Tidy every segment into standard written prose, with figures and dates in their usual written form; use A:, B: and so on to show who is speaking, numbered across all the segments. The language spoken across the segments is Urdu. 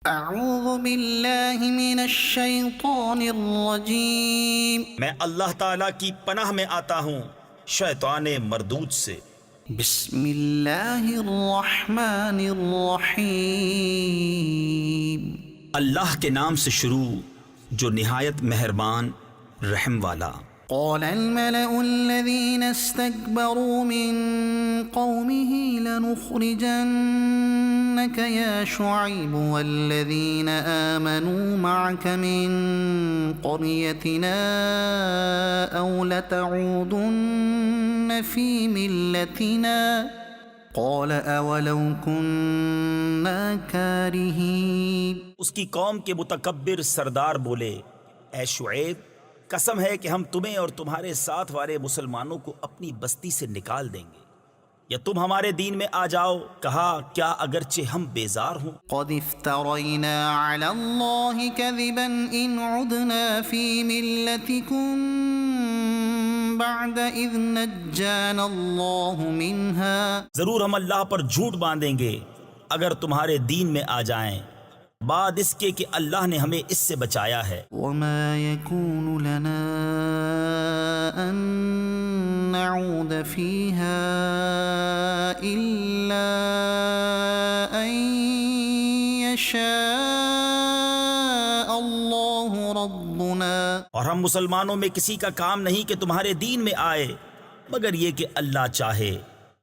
A: اعوذ باللہ من الشیطان الرجیم
B: میں اللہ تعالیٰ کی پناہ میں آتا ہوں شیطان مردود سے۔
A: بسم اللہ الرحمن الرحیم
B: اللہ کے نام سے شروع جو نہایت مہربان رحم والا۔
A: قال الملأ الذين استكبروا من قومه لنخرجنك يا شعيب والذين آمنوا معك من قريتنا أو لتعودن في ملتنا قال أولو كنا كارهين۔
B: اس کی قوم کے متکبر سردار بولے، اے شعیب، قسم ہے کہ ہم تمہیں اور تمہارے ساتھ والے مسلمانوں کو اپنی بستی سے نکال دیں گے، یا تم ہمارے دین میں آ جاؤ۔ کہا کیا اگرچہ ہم بیزار ہوں؟
A: قد افترينا على الله كذبا إن عدنا في ملتكم بعد إذ نجانا الله منها۔
B: ضرور ہم اللہ پر جھوٹ باندھیں گے اگر تمہارے دین میں آ جائیں، بعد اس کے کہ اللہ نے ہمیں اس سے بچایا ہے۔
A: وما يكون لنا أن نعود فيها إلا أن يشاء الله ربنا۔
B: اور ہم مسلمانوں میں کسی کا کام نہیں کہ تمہارے دین میں آئے مگر یہ کہ اللہ چاہے،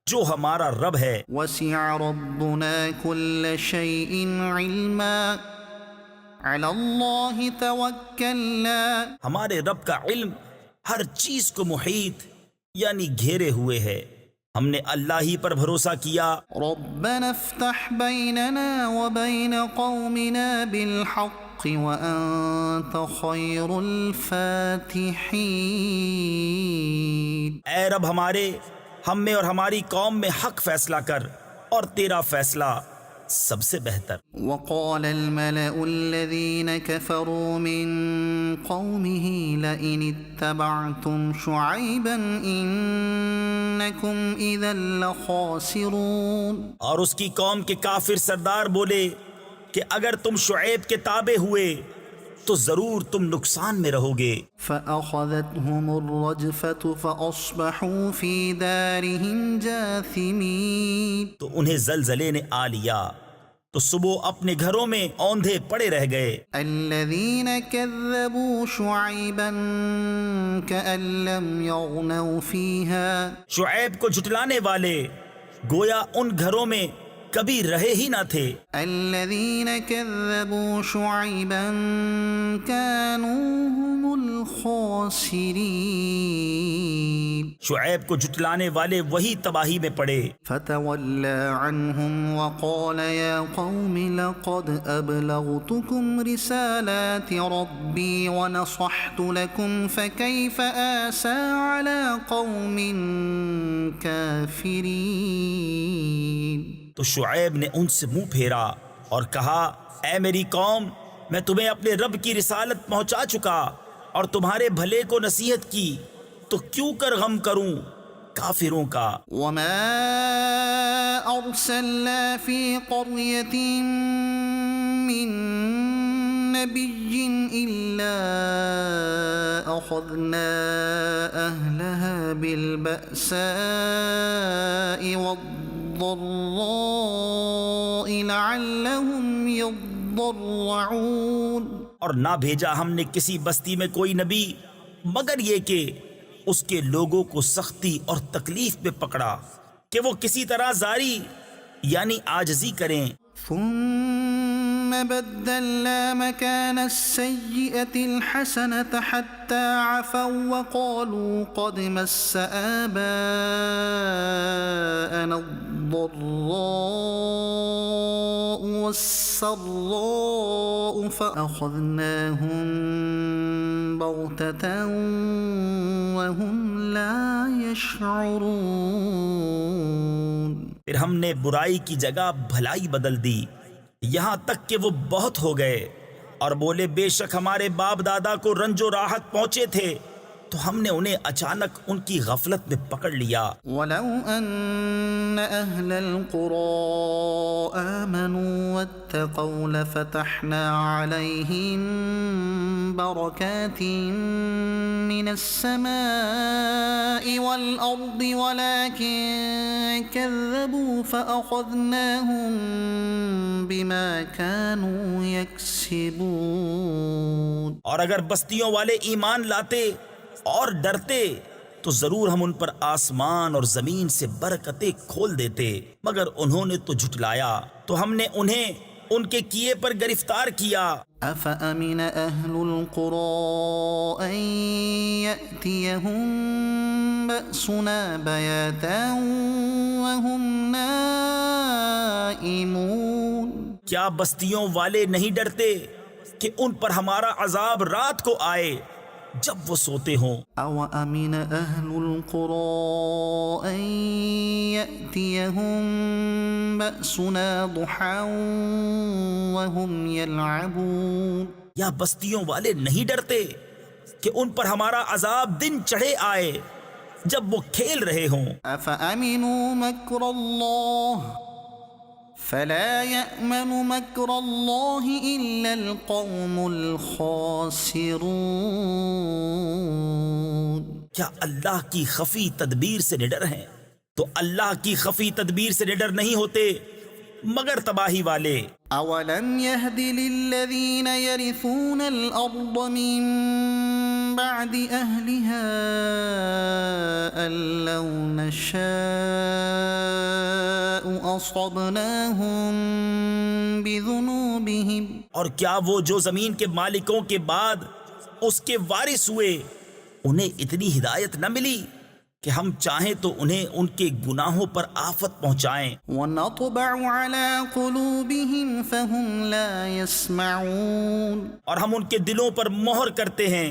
B: جو ہمارا رب ہے۔
A: وسع ربنا كل شيء علما على الله توكلنا۔
B: ہمارے رب کا علم ہر چیز کو محیط یعنی گھیرے ہوئے ہے، ہم نے اللہ ہی پر بھروسہ کیا۔
A: ربنا افتح بيننا وبين قومنا بالحق وأنت خير الفاتحين۔
B: اے رب ہمارے، ہم میں اور ہماری قوم میں حق فیصلہ کر، اور تیرا فیصلہ سب سے بہتر۔
A: وقال الملأ الذين كفروا من قومه لئن اتبعتم شعيبا إنكم إذا لخاسرون۔
B: اور اس کی قوم کے کافر سردار بولے کہ اگر تم شعیب کے تابع ہوئے تو ضرور تم نقصان میں رہو گے۔
A: فأخذتهم الرجفة فأصبحوا في دارهم جاثمين۔
B: تو انہیں زلزلے نے آ لیا تو صبح اپنے گھروں میں اوندھے پڑے رہ گئے۔
A: الذين كذبوا شعيبا كأن لم يغنوا فيها۔
B: شعیب کو جھٹلانے والے گویا ان گھروں میں کبھی رہے ہی نہ تھے۔
A: الذين كذبوا شعيبا كانوا هم الخاسرين۔
B: شعیب کو جھٹلانے والے وہی تباہی میں پڑے۔
A: فتولى عنهم وقال يا قوم لقد أبلغتكم رسالات ربي ونصحت لكم فكيف آسى على قوم كافرين۔
B: تو شعیب نے ان سے منہ پھیرا اور کہا، اے میری قوم، میں تمہیں اپنے رب کی رسالت پہنچا چکا اور تمہارے بھلے کو نصیحت کی، تو کیوں کر غم کروں کافروں کا۔
A: وما أرسلنا في قرية من نبي إلا أخذنا أهلها بالبأساء والضراء لعلهم يضرعون۔
B: اور نہ بھیجا ہم نے کسی بستی میں کوئی نبی مگر یہ کہ اس کے لوگوں کو سختی اور تکلیف میں پکڑا کہ وہ کسی طرح زاری یعنی عاجزی کریں۔
A: ثم بدلنا مكان السيئة الحسنة حتى عفوا وقالوا قد مس آباءنا الضراء والسراء فأخذناهم بغتة وهم لا يشعرون۔
B: پھر ہم نے برائی کی جگہ بھلائی بدل دی یہاں تک کہ وہ بہت ہو گئے، اور بولے بے شک ہمارے باپ دادا کو رنج و راحت پہنچے تھے تو ہم نے انہیں اچانک ان کی غفلت میں پکڑ لیا.
A: ولو أن أهل القرى آمنوا واتقوا لفتحنا عليهم بركات من السماء والأرض ولكن كذبوا فأخذناهم بما كانوا يكسبون.
B: اور اگر بستیوں والے ایمان لاتے اور ڈرتے تو ضرور ہم ان پر آسمان اور زمین سے برکتیں کھول دیتے، مگر انہوں نے تو جھٹلایا تو ہم نے انہیں ان کے کیے پر گرفتار کیا.
A: أفأمن أهل القرى أن يأتيهم بأسنا بياتا وهم نائمون.
B: کیا بستیوں والے نہیں ڈرتے کہ ان پر ہمارا عذاب رات کو آئے جب وہ سوتے ہوں؟
A: أو أمن أهل القرى أن يأتيهم بأسنا ضحى وهم يلعبون.
B: یا بستیوں والے نہیں ڈرتے کہ ان پر ہمارا عذاب دن چڑھے آئے جب وہ کھیل رہے ہوں؟
A: أفأمنوا مكر الله فلا يأمن مكر الله إلا القوم الخاسرون.
B: کیا اللہ کی خفی تدبیر سے نڈر ہیں تو اللہ کی خفی تدبیر سے نڈر نہیں ہوتے مگر تباہی والے.
A: أولم يهد للذين يرثون الأرض من بعد أهلها أن لو نشاء أصبناهم بذنوبهم.
B: اور کیا وہ جو زمین کے مالکوں کے بعد اس کے وارث ہوئے انہیں اتنی ہدایت نہ ملی کہ ہم چاہیں تو انہیں ان کے گناہوں پر آفت پہنچائیں.
A: ونطبع على قلوبهم فهم لا يسمعون.
B: اور ہم ان کے دلوں پر مہر کرتے ہیں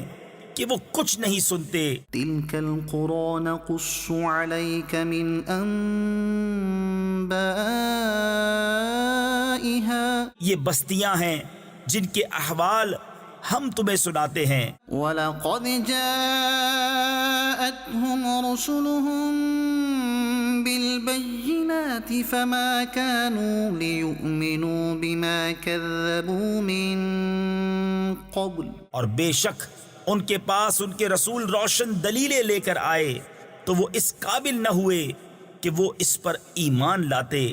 B: کہ وہ کچھ نہیں سنتے.
A: تلك القرى نقص عليك من أنبائها.
B: یہ بستیاں ہیں جن کے احوال ہم تمہیں سناتے ہیں.
A: وَلَقَدْ جَاءَتْهُمْ رُسُلُهُم بِالْبَيِّنَاتِ فَمَا كَانُوا لِيُؤْمِنُوا بِمَا كَذَّبُوا مِن قَبْلُ.
B: اور بے شک ان کے پاس ان کے رسول روشن دلیلیں لے کر آئے تو وہ اس قابل نہ ہوئے کہ وہ اس پر ایمان لاتے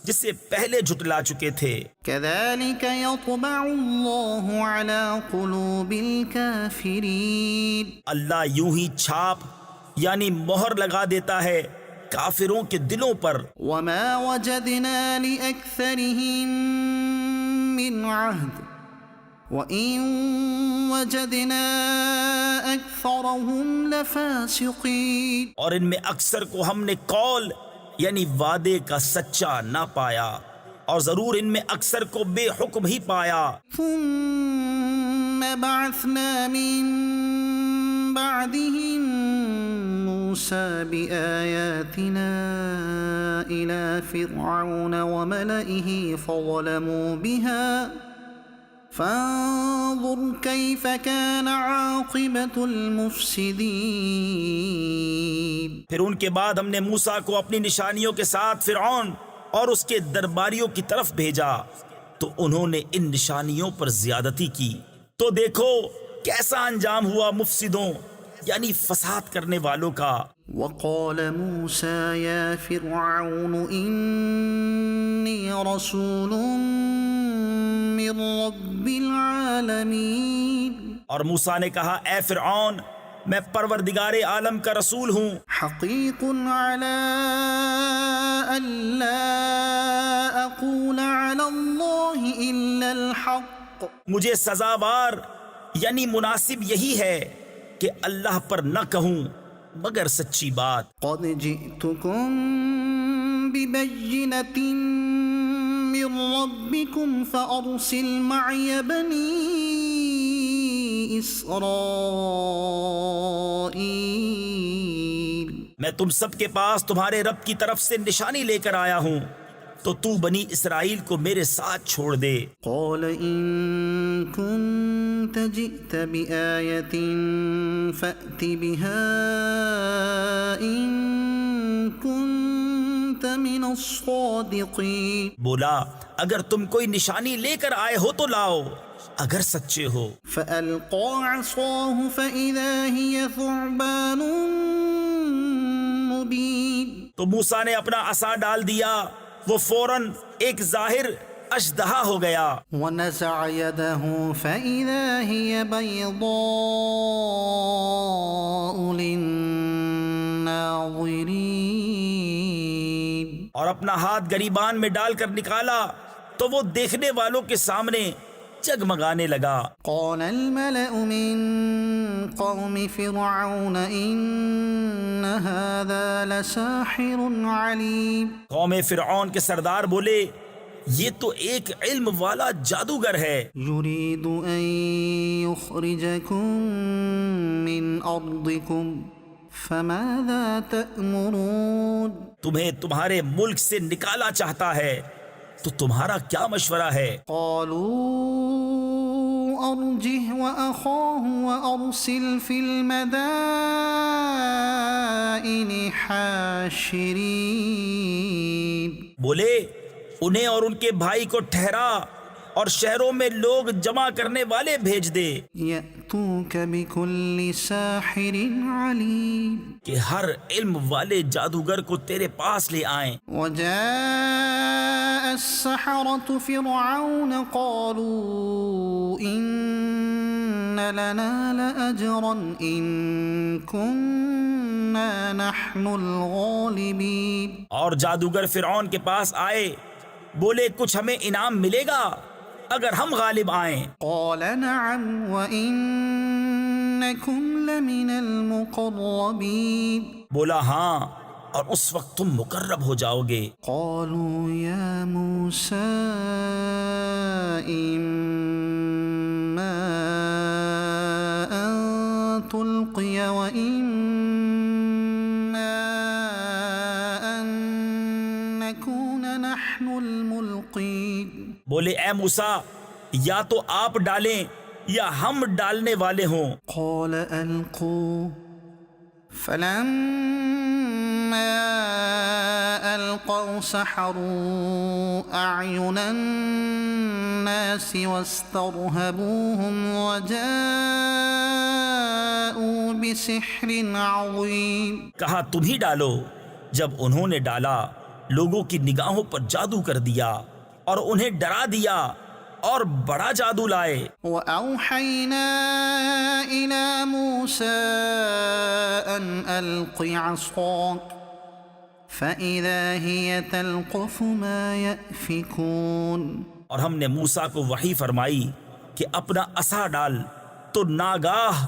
B: جس سے پہلے جھٹلا چکے تھے.
A: كَذَلِكَ يَطْبَعُ اللَّهُ عَلَى قُلُوبِ الْكَافِرِينَ.
B: اللہ یوں ہی چھاپ یعنی مہر لگا دیتا ہے کافروں کے دلوں پر.
A: وَمَا وَجَدْنَا لِأَكْثَرِهِم مِّنْ عَهْدٍ وَإِن وَجَدْنَا أَكْثَرَهُمْ لَفَاسِقِينَ.
B: اور ان میں اکثر کو ہم نے قول یعنی وعدے کا سچا نہ پایا اور ضرور ان میں اکثر کو بے حکم ہی پایا.
A: ثم بعثنا من بعدهم موسى بآياتنا إلى فرعون وملئه فظلموا بها فانظر كيف كان عاقبة المفسدين.
B: پھر ان کے بعد ہم نے موسیٰ کو اپنی نشانیوں کے ساتھ فرعون اور اس کے درباریوں کی طرف بھیجا تو انہوں نے ان نشانیوں پر زیادتی کی تو دیکھو کیسا انجام ہوا مفسدوں یعنی فساد کرنے والوں کا.
A: وقال موسى يا فرعون إني رسول من رب العالمين.
B: اور موسیٰ نے کہا اے فرعون میں پروردگار عالم کا رسول ہوں.
A: حقيق على ألا أقول على الله إلا الحق.
B: مجھے سزاوار یعنی مناسب یہی ہے کہ اللہ پر نہ کہوں مگر سچی بات.
A: قد جئتكم ببينة من ربكم فأرسل معي بني إسرائيل.
B: میں تم سب کے پاس تمہارے رب کی طرف سے نشانی لے کر آیا ہوں تو تو بنی اسرائیل کو میرے ساتھ چھوڑ دے۔
A: قال إن كنت جئت بآية فأت بها إن كنت من الصادقين۔
B: بولا اگر تم کوئی نشانی لے کر آئے ہو تو لاؤ اگر سچے ہو۔
A: فألقى عصاه فإذا هي ثعبان مبين۔
B: تو موسیٰ نے اپنا عصا ڈال دیا، وہ فوراً ایک ظاہر اژدہا ہو گیا۔
A: ونزع يده فإذا هي بيضاء للناظرين۔
B: اور اپنا ہاتھ گریبان میں ڈال کر نکالا تو وہ دیکھنے والوں کے سامنے جگمگانے لگا۔
A: قال الملأ من قوم فرعون إن هذا لساحر عليم۔
B: قوم فرعون کے سردار بولے یہ تو ایک علم والا جادوگر ہے،
A: يريد أن يخرجكم من أرضكم فماذا تأمرون۔
B: تمہیں تمہارے ملک سے نکالا چاہتا ہے تو تمہارا کیا مشورہ ہے؟
A: قالوا أرجه وأخاه وأرسل في المدائن حاشرين۔
B: بولے انہیں اور ان کے بھائی کو ٹھہرا اور شہروں میں لوگ جمع کرنے والے بھیج دے
A: يأتوك بكل ساحر عليم۔
B: کہ ہر علم والے جادوگر کو تیرے پاس لے آئیں۔
A: وجاء السحرة فرعون قالوا إن لنا لأجرا إن كنا نحن الغالبين۔
B: اور جادوگر فرعون کے پاس آئے، بولے کچھ ہمیں انعام ملے گا اگر ہم غالب آئیں۔
A: قال نعم وإنكم لمن المقربين۔
B: بولا ہاں اور اس وقت تم مقرب ہو جاؤ گے۔
A: قالوا يا موسى إما أن تلقي وإما أن نكون نحن الملقين۔
B: بولے اے موسیٰ یا تو آپ ڈالیں یا ہم ڈالنے والے ہوں۔
A: قال ألقوا فلما ألقوا سحروا أعين الناس واسترهبوهم وجاءوا بسحر عظيم۔
B: کہا تم ہی ڈالو۔ جب انہوں نے ڈالا لوگوں کی نگاہوں پر جادو کر دیا اور انہیں ڈرا دیا اور بڑا جادو لائے۔
A: وأوحينا إلى موسى أن ألق عصاك فإذا هي تلقف ما يأفكون۔
B: اور ہم نے موسیٰ کو وحی فرمائی کہ اپنا عصا ڈال، تو ناگاہ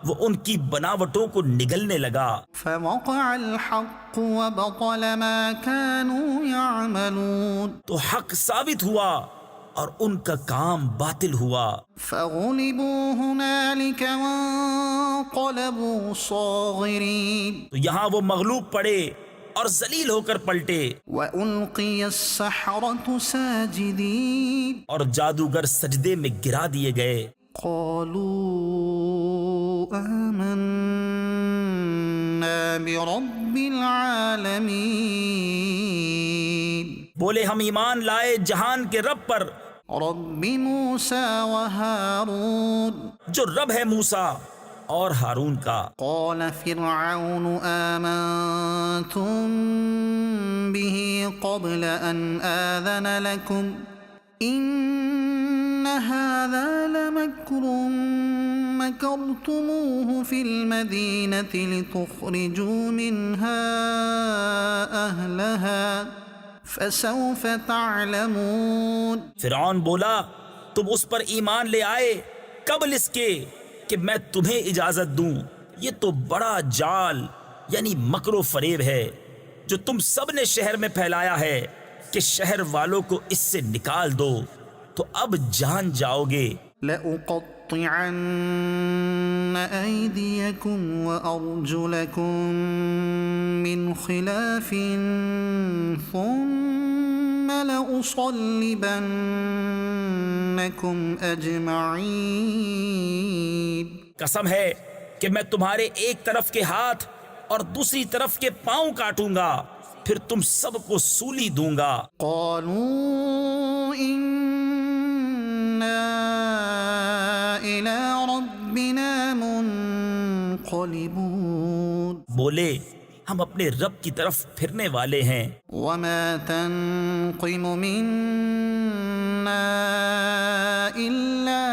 B: وہ ان کی بناوٹوں کو نگلنے لگا۔
A: فوقع الحق وبطل ما كانوا يعملون۔
B: تو حق ثابت ہوا اور ان کا کام باطل ہوا۔
A: فغلبوا هنالك وانقلبوا صاغرين۔
B: تو یہاں وہ مغلوب پڑے اور ذلیل ہو کر پلٹے،
A: وألقي السحرة ساجدين۔
B: اور جادوگر سجدے میں گرا دیے گئے۔
A: قالوا آمنا برب العالمين۔
B: بولے ہم ایمان لائے جہان کے رب پر،
A: رب موسى وهارون۔
B: جو رب ہے موسیٰ اور ہارون کا۔
A: قال فرعون آمنتم به قبل أن آذن لكم إن هذا لمكر مكرتموه في المدينة لتخرجوا منها أهلها فسوف تعلمون۔
B: فرعون بولا تم اس پر ایمان لے آئے قبل اس کے کہ میں تمہیں اجازت دوں، یہ تو بڑا جال یعنی مکر و فریب ہے جو تم سب نے شہر میں پھیلایا ہے کہ شہر والوں کو اس سے نکال دو، تو اب جان جاؤ گے۔
A: لأقطعن أيديكم وأرجلكم من خلاف ثم لأصلبنكم أجمعين
B: قسم ہے کہ میں تمہارے ایک طرف کے ہاتھ اور دوسری طرف کے پاؤں کاٹوں گا، پھر تم سب کو سولی دوں گا۔
A: قالوا إنا إلى ربنا منقلبون
B: بولے ہم اپنے رب کی طرف پھرنے والے ہیں۔
A: وما تنقم منا إلا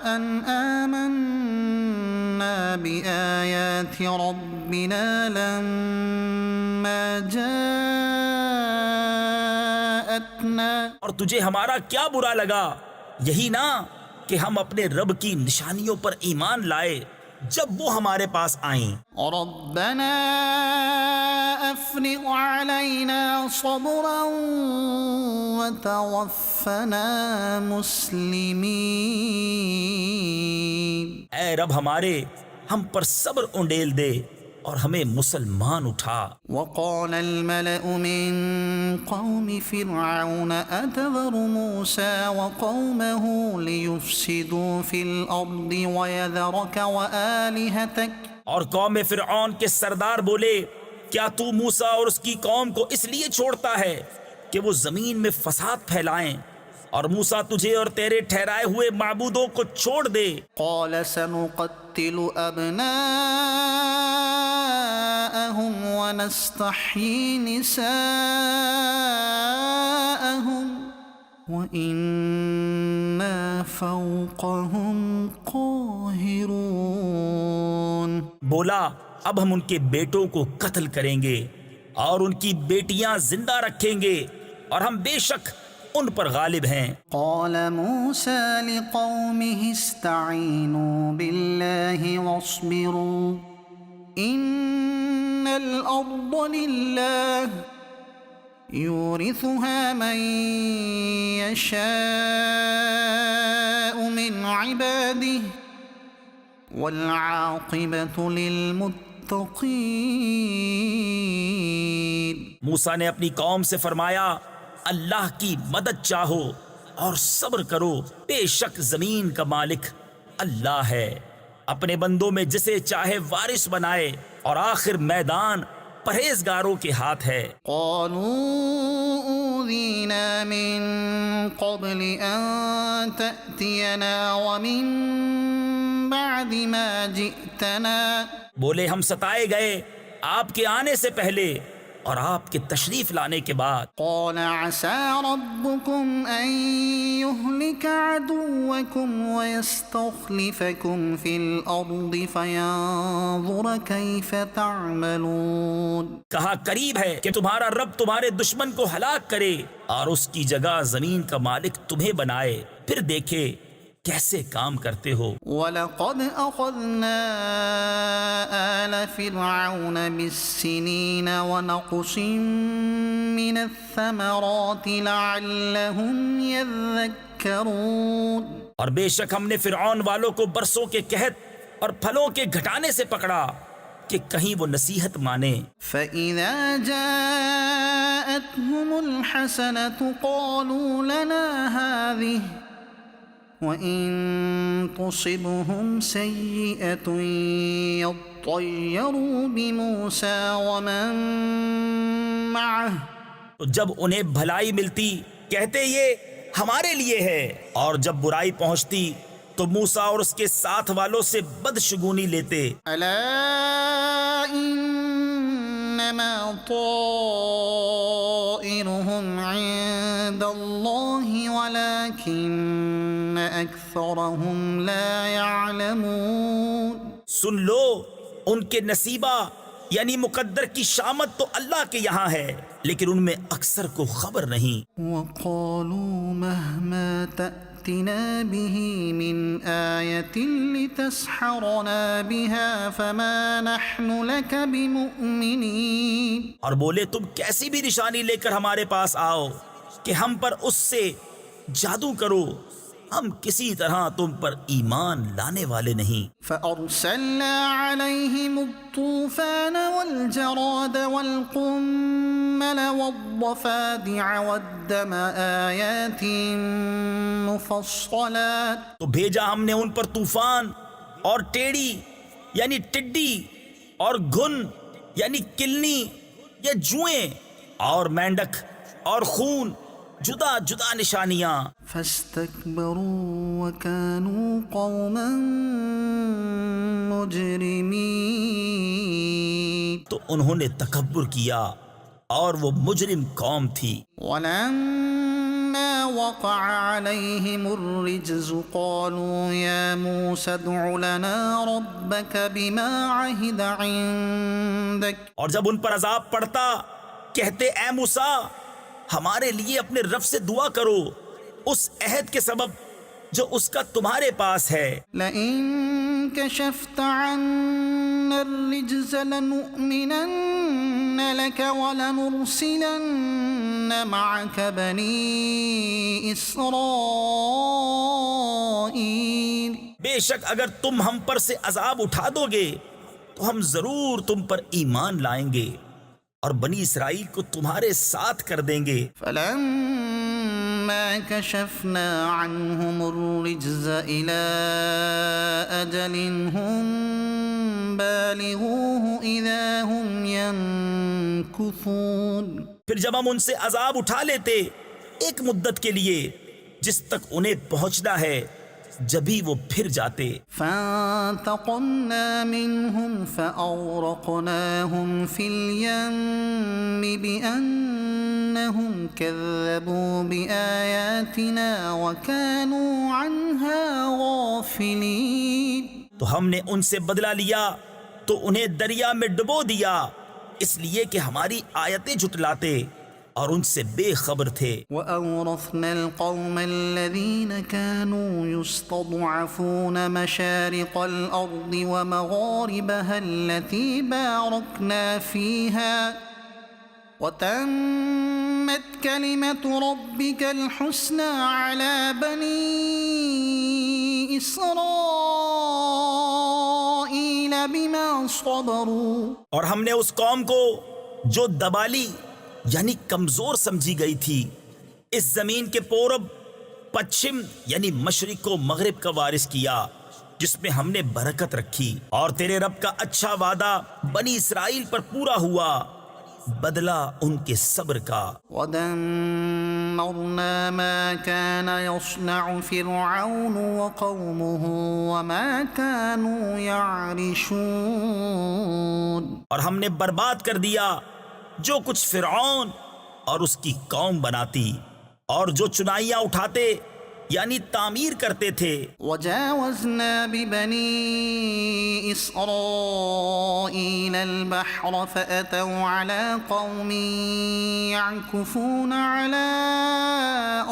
A: أن آمنا بآيات ربنا لما جاءتنا۔
B: اور تجھے ہمارا کیا برا لگا؟ یہی نا کہ ہم اپنے رب کی نشانیوں پر ایمان لائے جب وہ ہمارے پاس آئیں۔
A: ربنا افرغ علينا صبرا وتوفنا مسلمين۔
B: اے رب ہمارے، ہم پر صبر انڈیل دے اور ہمیں مسلمان اٹھا۔
A: وقال الملأ من قوم فرعون أتذر موسى وقومه ليفسدوا في الأرض ويذرك وآلهتك۔
B: اور قوم فرعون کے سردار بولے، کیا تو موسیٰ اور اس کی قوم کو اس لیے چھوڑتا ہے کہ وہ زمین میں فساد پھیلائیں، اور موسیٰ تجھے اور تیرے ٹھہرائے ہوئے معبودوں کو چھوڑ دے۔
A: قال سنقتل أبناءهم ونستحيي نساءهم وإنا فوقهم قاهرون۔
B: بولا اب ہم ان کے بیٹوں کو قتل کریں گے اور ان کی بیٹیاں زندہ رکھیں گے، اور ہم بے شک ان پر غالب ہیں۔
A: قال موسى لقومه استعينوا بالله واصبروا إن الأرض لله يورثها من يشاء من عباده والعاقبة للمتقين۔
B: موسیٰ نے اپنی قوم سے فرمایا، اللہ کی مدد چاہو اور صبر کرو، بے شک زمین کا مالک اللہ ہے، اپنے بندوں میں جسے چاہے وارث بنائے، اور آخر میدان پرہیزگاروں کے ہاتھ ہے۔
A: قالوا أوذينا من قبل أن تأتينا ومن بعد ما جئتنا۔
B: بولے ہم ستائے گئے آپ کے آنے سے پہلے اور آپ کے تشریف لانے کے بعد۔
A: قال عسى ربكم أن يهلك عدوكم ويستخلفكم في الأرض فينظر كيف تعملون۔
B: کہا قریب ہے کہ تمہارا رب تمہارے دشمن کو ہلاک کرے اور اس کی جگہ زمین کا مالک تمہیں بنائے، پھر دیکھے کیسے کام کرتے ہو۔
A: وَلَقَدْ أَخَذْنَا آلَ فِرْعَوْنَ بِالسِّنِينَ وَنَقْصٍ مِّنَ الثَّمَرَاتِ لَعَلَّهُمْ يَذَّكَّرُونَ۔
B: اور بے شک ہم نے فرعون والوں کو برسوں کے قحط اور پھلوں کے گھٹانے سے پکڑا کہ کہیں وہ نصیحت مانے۔
A: فَإِذَا جَاءَتْهُمُ الْحَسَنَةُ قَالُوا لَنَا هَٰذِهِ وَإِن تُصِبْهُمْ سَيِّئَةٌ يَطَّيَّرُوا بِمُوسَىٰ وَمَن مَّعَهُ۔
B: تو جب انہیں بھلائی ملتی کہتے یہ ہمارے لیے ہے، اور جب برائی پہنچتی تو موسیٰ اور اس کے ساتھ والوں سے بدشگونی لیتے۔
A: أَلَا إِنَّمَا طَائِرُهُمْ عِندَ اللَّهِ وَلَٰكِنَّ أَكْثَرَهُمْ لَا يَعْلَمُونَ۔
B: سن لو، ان کے نصیبہ یعنی مقدر کی شامت تو اللہ کے یہاں ہے، لیکن ان میں اکثر کو خبر نہیں۔
A: وَقَالُوا مَهْمَا تَأْتِنَا بِهِ مِنْ آيَةٍ لِتَسْحَرَنَا بِهَا فَمَا نَحْنُ لَكَ بِمُؤْمِنِينَ۔
B: اور بولے تم کیسی بھی نشانی لے کر ہمارے پاس آؤ کہ ہم پر اس سے جادو کرو، ہم کسی طرح تم پر ایمان لانے والے نہیں۔
A: فَأَرْسَلْنَا عَلَيْهِمُ الطُّوفَانَ وَالْجَرَادَ وَالْقُمَّلَ والنمل والضفادع والدم آيات مفصلات
B: تو بھیجا ہم نے ان پر طوفان اور ٹیڑی یعنی ٹڈی اور گھن یعنی کلنی یا جوئیں اور مینڈک اور خون جدا جدا نشانیاں.
A: فاستكبروا وكانوا قوما مجرمين
B: تو انہوں نے تکبر کیا اور وہ مجرم قوم تھی.
A: ولما وقع عليهم الرجز قالوا يا موسى ادع لنا ربك بما عهد عندك.
B: اور جب ان پر عذاب پڑتا کہتے اے موسیٰ ہمارے لیے اپنے رب سے دعا کرو اس عہد کے سبب جو اس کا تمہارے پاس ہے.
A: لئن كشفت عنا الرجز لنؤمنن لك ولنرسلن معك بني إسرائيل.
B: بے شک اگر تم ہم پر سے عذاب اٹھا دو گے تو ہم ضرور تم پر ایمان لائیں گے اور بنی اسرائیل کو تمہارے ساتھ کر دیں گے.
A: فلما كشفنا عنهم الرجز إلى أجل هم بالغوه إذا هم ينكثون.
B: پھر جب ہم ان سے عذاب اٹھا لیتے ایک مدت کے لیے جس تک انہیں پہنچنا ہے جبھی وہ پھر جاتے.
A: فانتقمنا منهم فأغرقناهم في اليم بأنهم كذبوا بآياتنا وكانوا عنها غافلين.
B: تو ہم نے ان سے بدلہ لیا تو انہیں دریا میں ڈبو دیا اس لیے کہ ہماری آیتیں جھٹلاتے اور ان سے بے خبر تھے.
A: وَأَوْرَثْنَا الْقَوْمَ الَّذِينَ كَانُوا يُسْتَضْعَفُونَ مَشَارِقَ الْأَرْضِ وَمَغَارِبَهَا الَّتِي بَارَكْنَا فِيهَا وَتَمَّتْ كَلِمَةُ رَبِّكَ الْحُسْنَى عَلَى بَنِي إِسْرَائِيلَ بِمَا صَبَرُوا.
B: اور ہم نے اس قوم کو جو دبالی یعنی کمزور سمجھی گئی تھی اس زمین کے پورب پچھم یعنی مشرق و مغرب کا وارث کیا جس میں ہم نے برکت رکھی. اور تیرے رب کا اچھا وعدہ بنی اسرائیل پر پورا ہوا بدلہ ان کے صبر کا.
A: وَدَمَّرْنَا مَا كَانَ يَصْنَعُ فِرْعَوْنُ وَقَوْمُهُ وَمَا كَانُوا يَعْرِشُونَ.
B: اور ہم نے برباد کر دیا جو کچھ فرعون اور اس کی قوم بناتی اور جو چنائیاں اٹھاتے یعنی تعمیر کرتے تھے.
A: وَجَاوَزْنَا بِبَنِي إِسْرَائِيلَ الْبَحْرَ فَأَتَوْا عَلَى قَوْمٍ يَعْكُفُونَ عَلَى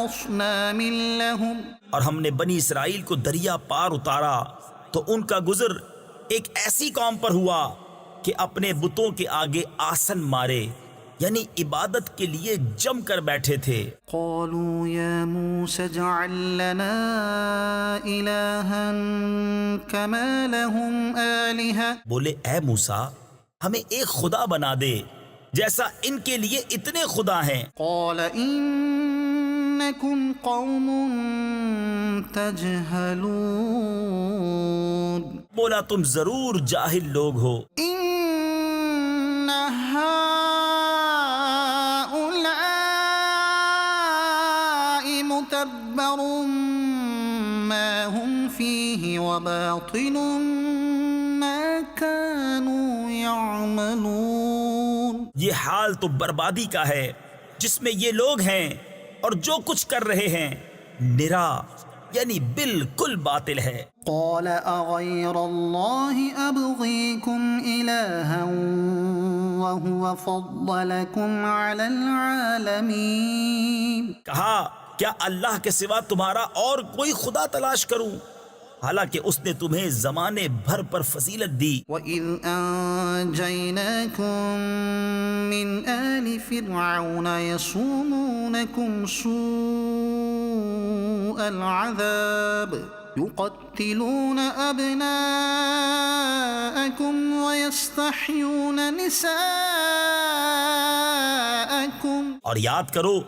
A: أَصْنَامٍ لَهُمْ.
B: اور ہم نے بنی اسرائیل کو دریا پار اتارا تو ان کا گزر ایک ایسی قوم پر ہوا کہ اپنے بتوں کے آگے آسن مارے یعنی عبادت کے لیے جم کر بیٹھے تھے.
A: قالوا يا موسى اجعل لنا إلها كما لهم آلهة.
B: بولے اے موسیٰ ہمیں ایک خدا بنا دے جیسا ان کے لیے اتنے خدا ہیں.
A: قال إنكم قوم تجهلون.
B: بولا تم ضرور جاہل لوگ ہو.
A: إن هؤلاء متبر ما هم فيه وباطل ما كانوا يعملون.
B: یہ حال تو بربادی کا ہے جس میں یہ لوگ ہیں اور جو کچھ کر رہے ہیں نرا یعنی بالکل باطل ہے.
A: قال أغير الله أبغيكم إلها وهو فضلكم على العالمين.
B: کہا کیا اللہ کے سوا تمہارا اور کوئی خدا تلاش کروں حالانکہ اس نے تمہیں زمانے بھر پر فضیلت دی.
A: وَإِذْ أَنْجَيْنَاكُمْ مِنْ آلِ فِرْعَوْنَ يَصُومُونَكُمْ سُوءَ الْعَذَابِ يُقَتِّلُونَ أَبْنَاءَكُمْ وَيَسْتَحْيُونَ نِسَاءَكُمْ لكم
B: اور یاد کرو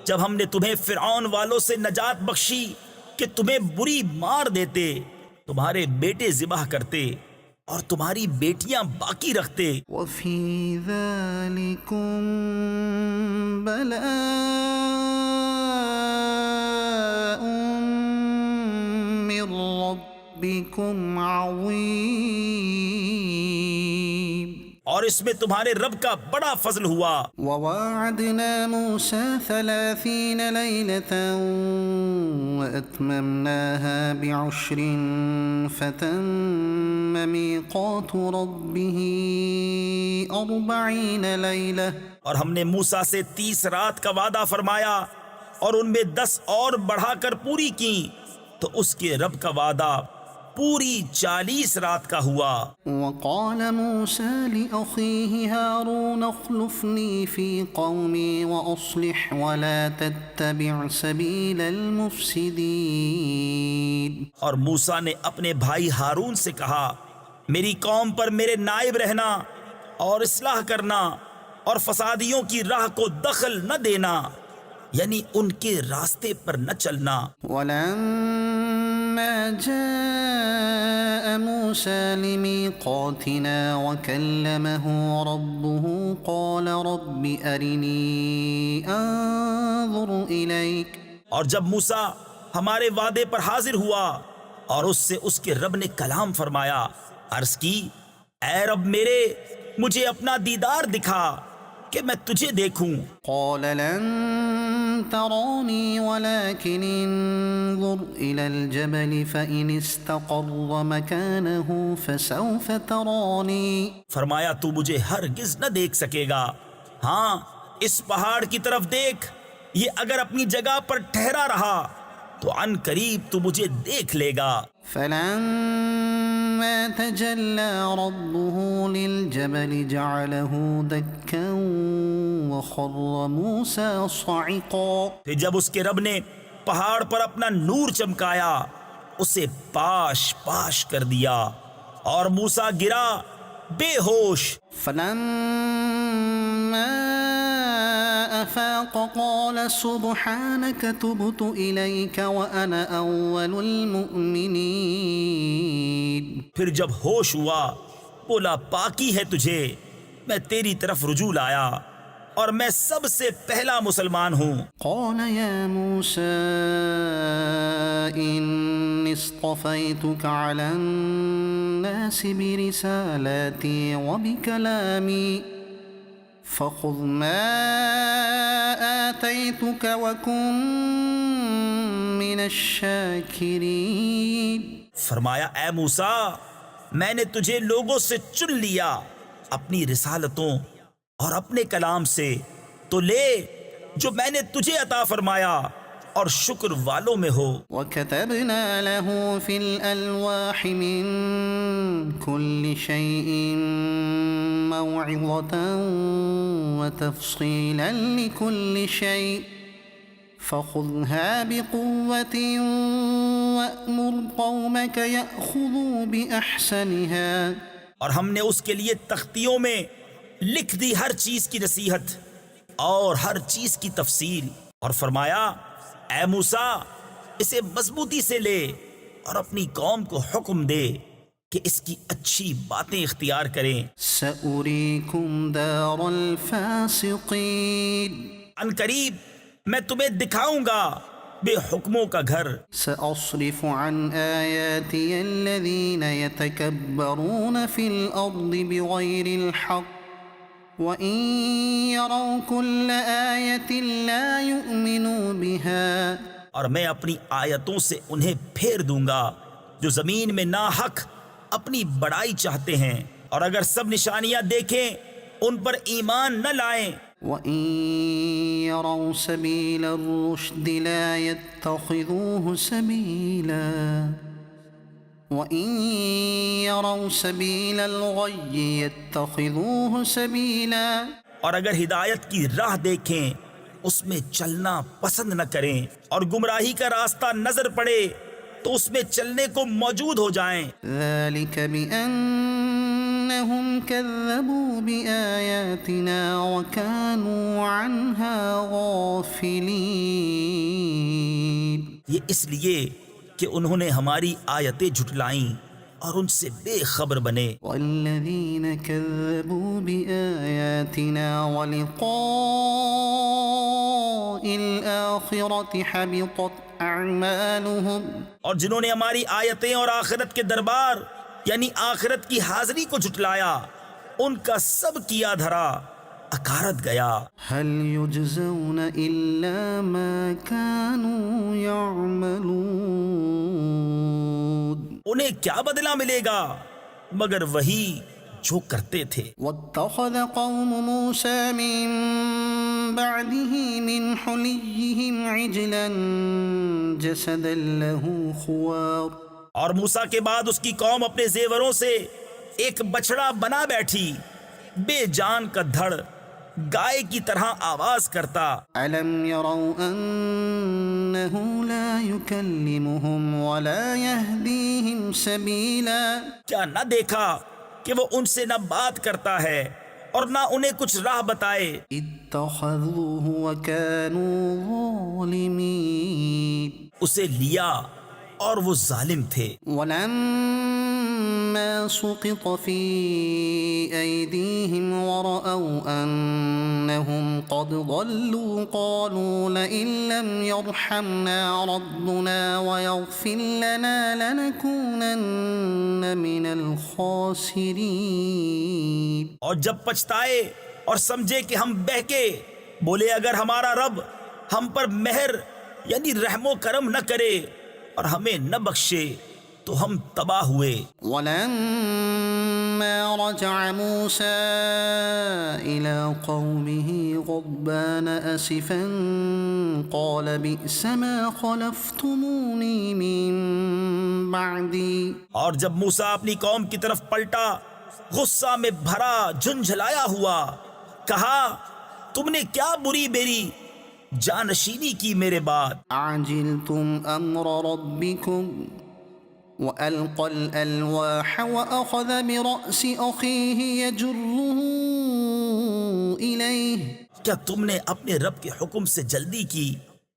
B: جب ہم نے تمہیں فرعون والوں سے نجات بخشی کہ تمہیں بری مار دیتے، تمہارے بیٹے ذبح کرتے اور تمہاری بیٹیاں باقی رکھتے۔
A: وفي ذلكم بلاء من ربكم عظيم،
B: اور اس میں تمہارے رب کا بڑا فضل ہوا۔
A: وواعدنا موسى 30 ليلة وأتممناها ب10 فتم ميقات ربه 40 ليلة،
B: اور ہم نے موسیٰ سے 30 رات کا وعدہ فرمایا اور ان میں 10 اور بڑھا کر پوری کی، تو اس کے رب کا وعدہ پوری 40 رات کا ہوا۔
A: وقال موسى لأخيه هارون اخلفني في قومي وأصلح ولا تتبع سبيل المفسدين،
B: اور موسیٰ نے اپنے بھائی ہارون سے کہا میری قوم پر میرے نائب رہنا اور اصلاح کرنا اور فسادیوں کی راہ کو دخل نہ دینا، یعنی ان کے راستے پر نہ چلنا۔
A: ولما جاء موسى لميقاتنا وكلمه ربه قال رب أرني أنظر إليك،
B: اور جب موسیٰ ہمارے وعدے پر حاضر ہوا اور اس سے اس کے رب نے کلام فرمایا، عرض کی اے رب میرے مجھے اپنا دیدار دکھا کہ میں تجھے دیکھوں۔
A: قال لن تراني ولكن انظر إلى الجبل فإن استقر مكانه فسوف تراني،
B: فرمایا تو مجھے ہرگز نہ دیکھ سکے گا، ہاں اس پہاڑ کی طرف دیکھ، یہ اگر اپنی جگہ پر ٹھہرا رہا تو عن قریب تو مجھے دیکھ لے گا۔
A: فلما تجلى ربه للجبل جعله دكا وخر موسى صعقا،
B: پھر جب اس کے رب نے پہاڑ پر اپنا نور چمکایا اسے پاش پاش کر دیا اور موسیٰ گرا بے ہوش۔
A: فلما أفاق قال سبحانك تبت إليك وأنا أول المؤمنين،
B: پھر جب ہوش ہوا بولا پاکی ہے تجھے، میں تیری طرف رجوع لایا اور میں سب سے پہلا مسلمان ہوں۔
A: قال يا موسى إني اصطفيتك على الناس برسالاتي وبكلامي فخذ ما آتيتك وكن من الشاكرين،
B: فرمایا اے موسیٰ میں نے تجھے لوگوں سے چن لیا اپنی رسالتوں اور اپنے کلام سے، تو لے جو میں نے تجھے عطا فرمایا اور شکر والوں میں ہو۔
A: وكتبنا له في الألواح من كل شيء موعظة وتفصيلا لكل شيء فخذها بقوة وأمر قومك يأخذوا بأحسنها،
B: اور ہم نے اس کے لیے تختیوں میں لکھ دی ہر چیز کی نصیحت اور ہر چیز کی تفصیل، اور فرمایا اے موسیٰ اسے مضبوطی سے لے اور اپنی قوم کو حکم دے کہ اس کی اچھی باتیں اختیار کریں۔
A: سأريكم دار الفاسقين،
B: ان قریب میں تمہیں دکھاؤں گا بے حکموں کا گھر۔
A: سأصرف عن آياتي الذين يتكبرون في الأرض بغير الحق وإن يروا كل آية لا يؤمنوا بها،
B: اور میں اپنی آیتوں سے انہیں پھیر دوں گا جو زمین میں ناحق اپنی بڑائی چاہتے ہیں، اور اگر سب نشانیاں دیکھیں ان پر ایمان نہ لائیں۔
A: وَإِن يَرَوْا سَبِيلَ الرُّشْدِ لَا يَتَّخِذُوهُ سَبِيلًا وَإِن يَرَوْا سَبِيلَ الْغَيِّ يَتَّخِذُوهُ سَبِيلًا،
B: اور اگر ہدایت کی راہ دیکھیں اس میں چلنا پسند نہ کریں، اور گمراہی کا راستہ نظر پڑے تو اس میں چلنے کو موجود ہو جائیں۔
A: ذَلِكَ بِأَنَّ إنهم كذبوا بآياتنا وكانوا عنها غافلين.
B: یہ اس لیے کہ انہوں نے ہماری آیتیں جھٹلائیں اور ان سے بے خبر بنے.
A: والذين كذبوا بآياتنا ولقاء الآخرة حبطت أعمالهم.
B: اور جنہوں نے ہماری آیتیں اور آخرت کے دربار یعنی آخرت کی حاضری کو جھٹلایا ان کا سب کیا دھرا اکارت گیا.
A: هل يجزون إلا ما كانوا يعملون.
B: انہیں کیا بدلہ ملے گا مگر وہی جو کرتے تھے.
A: واتخذ قوم موسى من بعده من حليهم عجلا جسدا له خوار.
B: اور موسیٰ کے بعد اس کی قوم اپنے زیوروں سے ایک بچڑا بنا بیٹھی بے جان کا دھڑ گائے کی طرح آواز کرتا.
A: ألم يروا أنه لا يكلمهم ولا يهديهم سبيلا.
B: کیا نہ دیکھا کہ وہ ان سے نہ بات کرتا ہے اور نہ انہیں کچھ راہ بتائے.
A: اتخذوه وكانوا ظالمين.
B: اسے لیا اور وہ ظالم تھے.
A: ولما سقط في أيديهم ورأوا أنهم قد ضلوا قالوا لئن لم يرحمنا ربنا ويغفر لنا لنكونن من الخاسرين.
B: اور جب پچھتائے اور سمجھے کہ ہم بہکے بولے اگر ہمارا رب ہم پر مہر یعنی رحم و کرم نہ کرے اور ہمیں نہ بخشے تو ہم تباہ ہوئے.
A: ولما رجع موسى إلى قومه غضبان أسفا قال بئس ما خلفتموني من بعدي.
B: اور جب موسیٰ اپنی قوم کی طرف پلٹا غصہ میں بھرا جھنجھلایا ہوا کہا تم نے کیا بری میری جانشینی کی میرے بعد.
A: أعجلتم أمر ربكم وألقى الألواح وأخذ برأس أخيه يجره إليه.
B: کیا تم نے اپنے رب کے حکم سے جلدی کی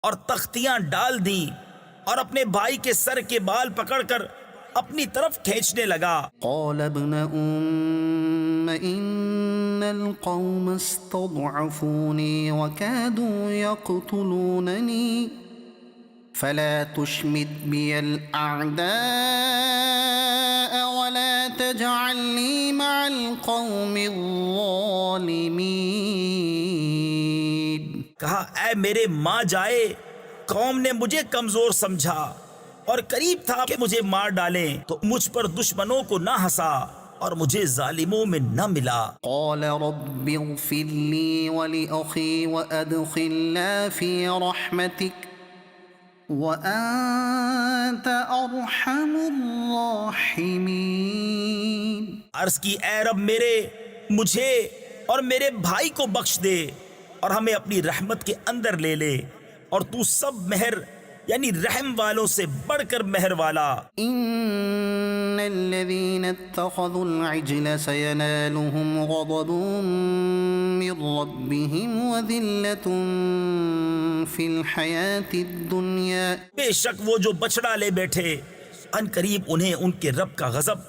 B: اور تختیاں ڈال دیں اور اپنے بھائی کے سر کے بال پکڑ کر اپنی طرف کھینچنے لگا.
A: قال ابن أم إن القوم استضعفوني وكادوا يقتلونني فلا تشمت بي الأعداء ولا تجعلني مع القوم الظالمين.
B: کہا اے میرے ماں جائے قوم نے مجھے کمزور سمجھا اور قریب تھا کہ مجھے مار ڈالیں تو مجھ پر دشمنوں کو نہ ہنسا اور مجھے ظالموں میں نہ ملا.
A: قال رب اغفر لي ولأخي وأدخلنا في رحمتك وأنت أرحم الراحمين.
B: عرض کی اے رب میرے مجھے اور میرے بھائی کو بخش دے اور ہمیں اپنی رحمت کے اندر لے لے اور تو سب مہر یعنی رحم والوں سے بڑھ کر مہر والا.
A: إن الذين اتخذوا العجل سينالهم غضب من ربهم وذلة في الحياة الدنيا.
B: بے شک وہ جو بچڑا لے بیٹھے ان قریب انہیں ان کے رب کا غضب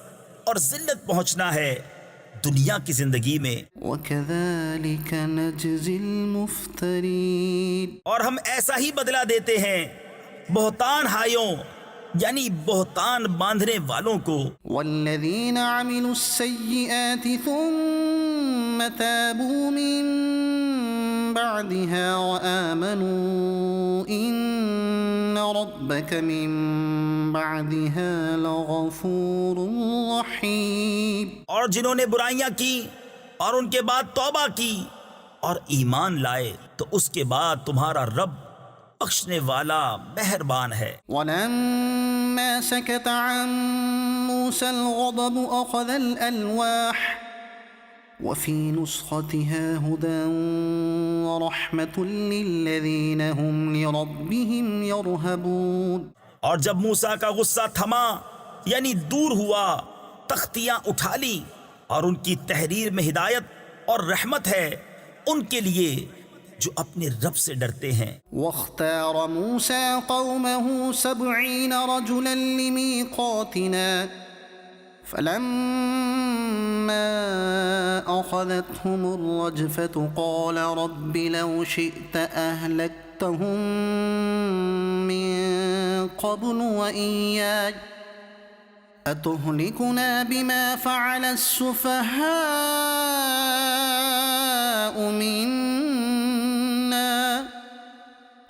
B: اور ذلت پہنچنا ہے دنیا کی زندگی میں.
A: وكذلك نجزي المفترين.
B: اور ہم ایسا ہی بدلہ دیتے ہیں بہتان ہائیوں یعنی بہتان باندھنے والوں کو.
A: والذين عملوا السيئات ثم تابوا من بعدها وآمنوا إن ربك من بعدها لغفور رحيم.
B: اور جنہوں نے برائیاں کی اور ان کے بعد توبہ کی اور ایمان لائے تو اس کے بعد تمہارا رب بخشنے والا مہربان ہے.
A: ولما سكت عن موسى الغضب أخذ الألواح وفي نسختها هدى ورحمة للذين هم لربهم يرهبون.
B: اور جب موسیٰ کا غصہ تھما یعنی دور ہوا تختیاں اٹھا لی اور ان کی تحریر میں ہدایت اور رحمت ہے ان کے لیے جو اپنے رب سے ڈرتے ہیں۔
A: واختار موسى قومه 70 رجلا لميقاتنا فلما أخذتهم الرجفة قال رب لو شئت أهلكتهم من قبل وإياي أتهلكنا بما فعل السفهاء منا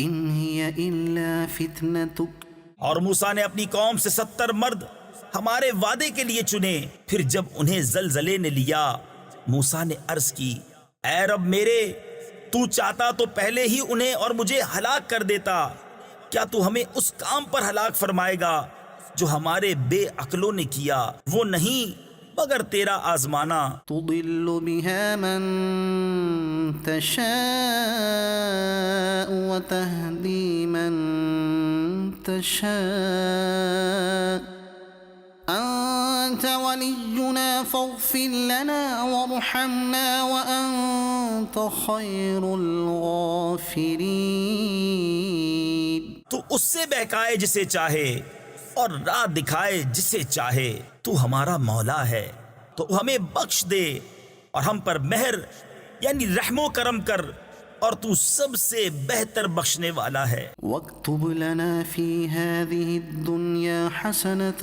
A: إن هي إلا فتنتك۔
B: اور موسیٰ نے اپنی قوم سے 70 مرد ہمارے وعدے کے لیے چنے۔ پھر جب انہیں زلزلے نے لیا، موسیٰ نے عرض کی، اے رب میرے، تو چاہتا تو پہلے ہی انہیں اور مجھے ہلاک کر دیتا۔ کیا تو ہمیں اس کام پر ہلاک فرمائے گا جو ہمارے بے عقلوں نے کیا؟ وہ نہیں مگر تیرا آزمانا۔
A: تضل بها من تشاء وتهدي من تشاء أنت ولينا فاغفر لنا وارحمنا وأنت خير الغافرين۔
B: تو اس سے بہکائے جسے چاہے اور راہ دکھائے جسے چاہے، تو ہمارا مولا ہے، تو ہمیں بخش دے اور ہم پر مہر یعنی رحم و کرم کر، اور تو سب سے بہتر بخشنے والا ہے۔
A: واكتب لنا في هذه الدنيا حسنة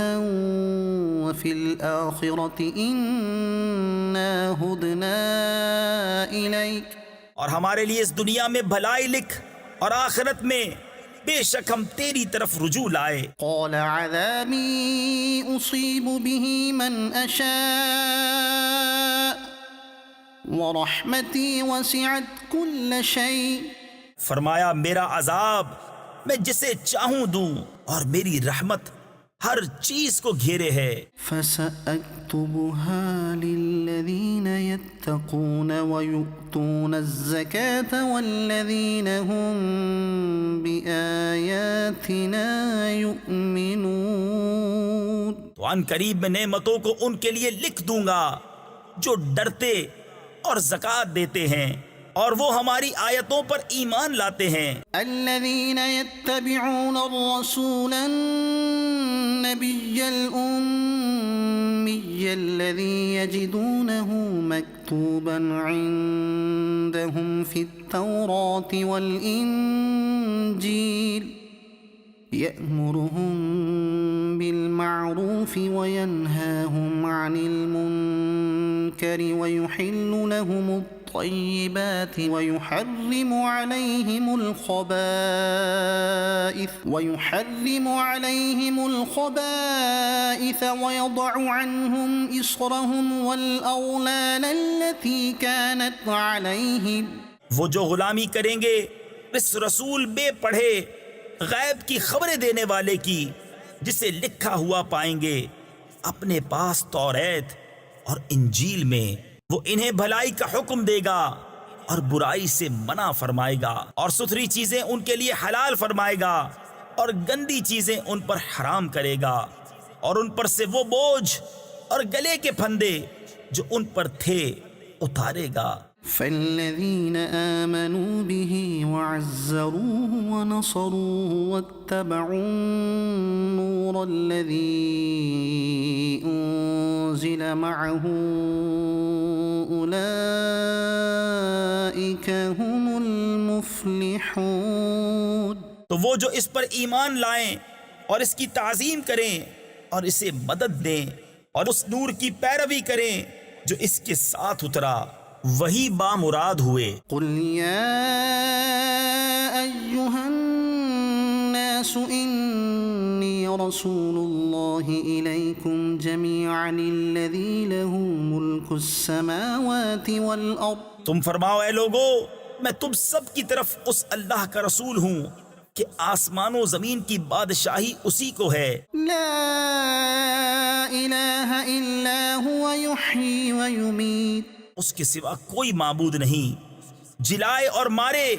A: وفي الآخرة إنا هدنا إليك۔
B: اور ہمارے لیے اس دنیا میں بھلائی لکھ اور آخرت میں بے شک ہم تیری طرف رجوع لائے۔
A: قال عذابي أصيب به من أشاء ورحمتي وسعت كل شيء۔
B: فرمایا میرا عذاب میں جسے چاہوں دوں، اور میری رحمت ہر چیز کو گھیرے ہے۔
A: فسأكتبها للذين يتقون ويؤتون الزكاة والذين هم بآياتنا يؤمنون۔
B: تو ان قریب میں نعمتوں کو ان کے لیے لکھ دوں گا جو ڈرتے اور زکوٰۃ دیتے ہیں، اور وہ ہماری آیتوں پر ایمان لاتے ہیں۔
A: الذين يتبعون الرسول النبي الأمي الذي يجدونه مكتوبا عندهم في التوراة والإنجيل يأمرهم بالمعروف وينهاهم عن المنكر ويحل لهم الطيبات ويحرم عليهم الخبائث ويضع عنهم إصرهم والأغلال التي كانت عليهم۔
B: وہ جو غلامی کریں گے اس رسول بے پڑھے غیب کی خبریں دینے والے کی، جسے لکھا ہوا پائیں گے اپنے پاس توریت اور انجیل میں، وہ انہیں بھلائی کا حکم دے گا اور برائی سے منع فرمائے گا، اور ستھری چیزیں ان کے لیے حلال فرمائے گا اور گندی چیزیں ان پر حرام کرے گا، اور ان پر سے وہ بوجھ اور گلے کے پھندے جو ان پر تھے اتارے گا۔
A: فالذين آمنوا به وعزروه ونصروه واتبعوا النور الذي أنزل معه أولئك هم المفلحون۔
B: تو وہ جو اس پر ایمان لائیں اور اس کی تعظیم کریں اور اسے مدد دیں اور اس نور کی پیروی کریں جو اس کے ساتھ اترا، وہی بامراد ہوئے۔
A: قل يا أيها الناس إني رسول الله إليكم جميعا الذي له ملك السماوات والأرض۔
B: تم فرماؤ اے لوگو، میں تم سب کی طرف اس اللہ کا رسول ہوں کہ آسمان و زمین کی بادشاہی اسی کو ہے۔
A: لا إله إلا هو يحيي ويميت۔
B: اس کے سوا کوئی معبود نہیں، جلائے اور مارے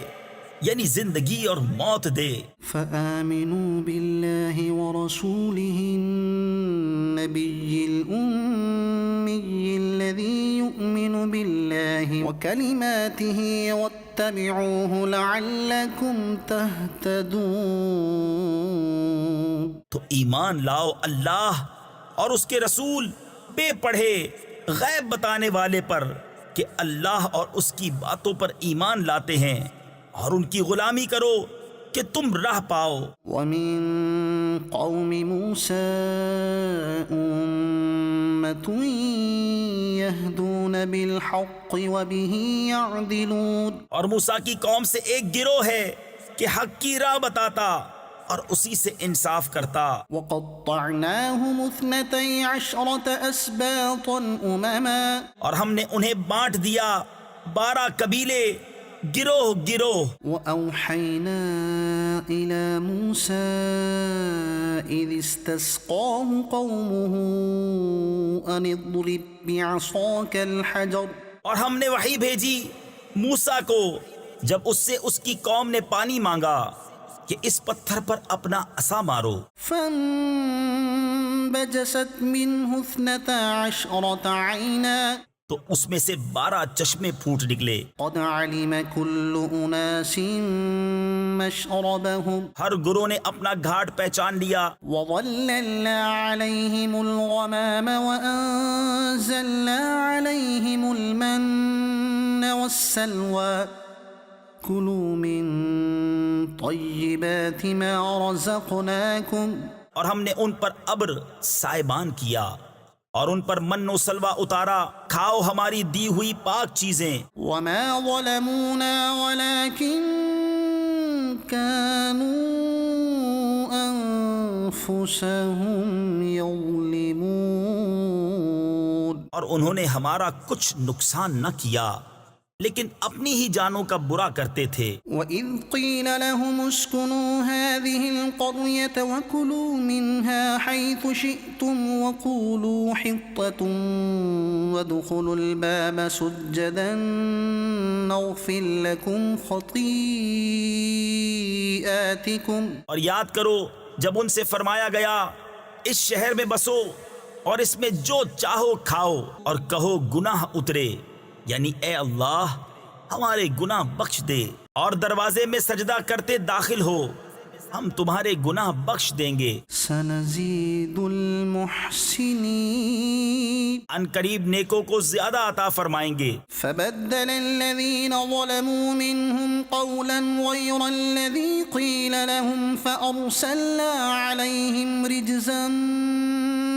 B: یعنی زندگی اور موت دے۔
A: فآمنوا بالله ورسوله النبي النبي الأمي الذي يؤمن بالله وكلماته واتبعوه لعلكم تهتدون.
B: تو ایمان لاؤ اللہ اور اس کے رسول بے پڑھے غیب بتانے والے پر کہ اللہ اور اس کی باتوں پر ایمان لاتے ہیں، اور ان کی غلامی کرو کہ تم راہ پاؤ.
A: ومن قوم موسى أمة يهدون بالحق وبه يعدلون.
B: اور موسیٰ کی قوم سے ایک گروہ ہے کہ حق کی راہ بتاتا اور اسی سے انصاف کرتا.
A: وقطعناهم 12 أسباطا أمما.
B: اور ہم نے انہیں بانٹ دیا 12 قبیلے، گروہ گروہ.
A: وأوحينا إلى موسى إذ استسقاه قومه أن اضرب بعصاك الحجر.
B: اور ہم نے وحی بھیجی موسیٰ کو جب اس سے اس کی قوم نے پانی مانگا کہ اس پتھر پر اپنا عصا مارو.
A: فانبجست منه 12 عينا.
B: تو اس میں سے 12 چشمے پھوٹ نکلے.
A: قد علم كل أناس مشربهم.
B: ہر گروہ نے اپنا گھاٹ پہچان لیا.
A: وظللنا عليهم الغمام وأنزلنا عليهم المن والسلوى. كلوا من طيبات ما رزقناكم.
B: اور ہم نے ان پر ابر سائبان کیا اور ان پر من و سلوہ اتارا، کھاؤ ہماری دی ہوئی پاک چیزیں.
A: وما ظلمونا ولكن كانوا أنفسهم يظلمون.
B: اور انہوں نے ہمارا کچھ نقصان نہ کیا لیکن اپنی ہی جانوں کا برا کرتے تھے.
A: وَإِذْ قِيلَ لَهُمُ اسْكُنُوا هَٰذِهِ الْقَرْيَةَ وَكُلُوا مِنْهَا حَيْثُ شِئْتُمْ وَقُولُوا حِطَّةٌ وَادْخُلُوا الْبَابَ سُجَّدًا نَغْفِرْ لَكُمْ خَطِيئَاتِكُمْ.
B: اور یاد کرو جب ان سے فرمایا گیا اس شہر میں بسو اور اس میں جو چاہو کھاؤ اور کہو گناہ اترے، یعنی اے اللہ ہمارے گناہ بخش دے، اور دروازے میں سجدہ کرتے داخل ہو، ہم تمہارے گناہ بخش دیں گے.
A: سنزيد المحسنين.
B: ان قریب نیکوں کو زیادہ عطا فرمائیں گے.
A: فبدل الذين ظلموا منهم قولا غير الذي قيل لهم فأرسلنا عليهم رجزا